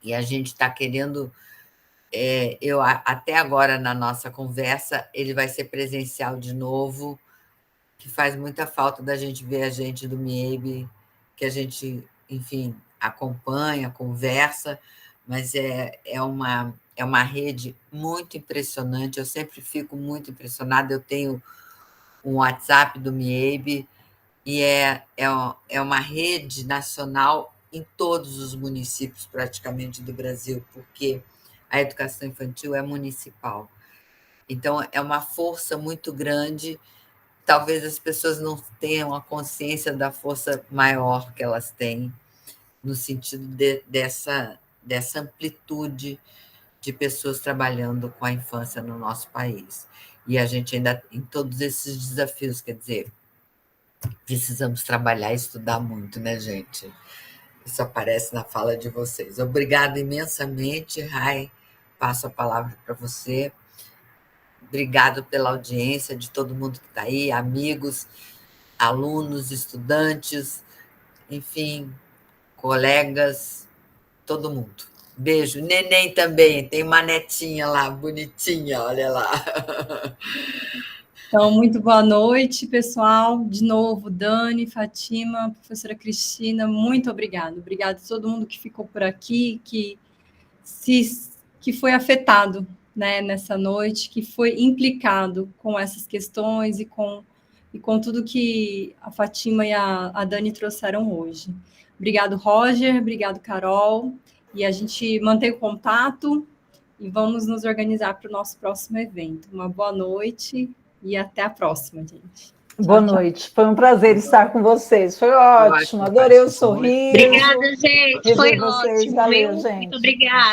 E a gente está querendo... até agora, na nossa conversa, ele vai ser presencial de novo, que faz muita falta da gente ver a gente do MIEB, que a gente, enfim, acompanha, conversa, mas é uma rede muito impressionante. Eu sempre fico muito impressionada. Eu tenho um WhatsApp do MIEB, e é uma rede nacional em todos os municípios, praticamente, do Brasil, porque a educação infantil é municipal. Então, é uma força muito grande. Talvez as pessoas não tenham a consciência da força maior que elas têm, no sentido dessa amplitude de pessoas trabalhando com a infância no nosso país. E a gente ainda, em todos esses desafios, quer dizer, precisamos trabalhar e estudar muito, né, gente? Isso aparece na fala de vocês. Obrigada imensamente, Rai. Passo a palavra para você. Obrigado pela audiência de todo mundo que está aí, amigos, alunos, estudantes, enfim, colegas, todo mundo. Beijo. Neném também, tem uma netinha lá, bonitinha, olha lá. Então, muito boa noite, pessoal. De novo, Dani, Fátima, professora Cristina, muito obrigada. Obrigada a todo mundo que ficou por aqui, que foi afetado, né, nessa noite, que foi implicado com essas questões e com tudo que a Fátima e a Dani trouxeram hoje. Obrigado, Roger, obrigado, Carol, e a gente mantém o contato e vamos nos organizar para o nosso próximo evento. Uma boa noite e até a próxima, gente. Boa noite. Foi um prazer estar com vocês. Foi ótimo. Adorei o sorriso. Obrigada, gente. Foi vocês. ótimo. Valeu, gente. Muito obrigada.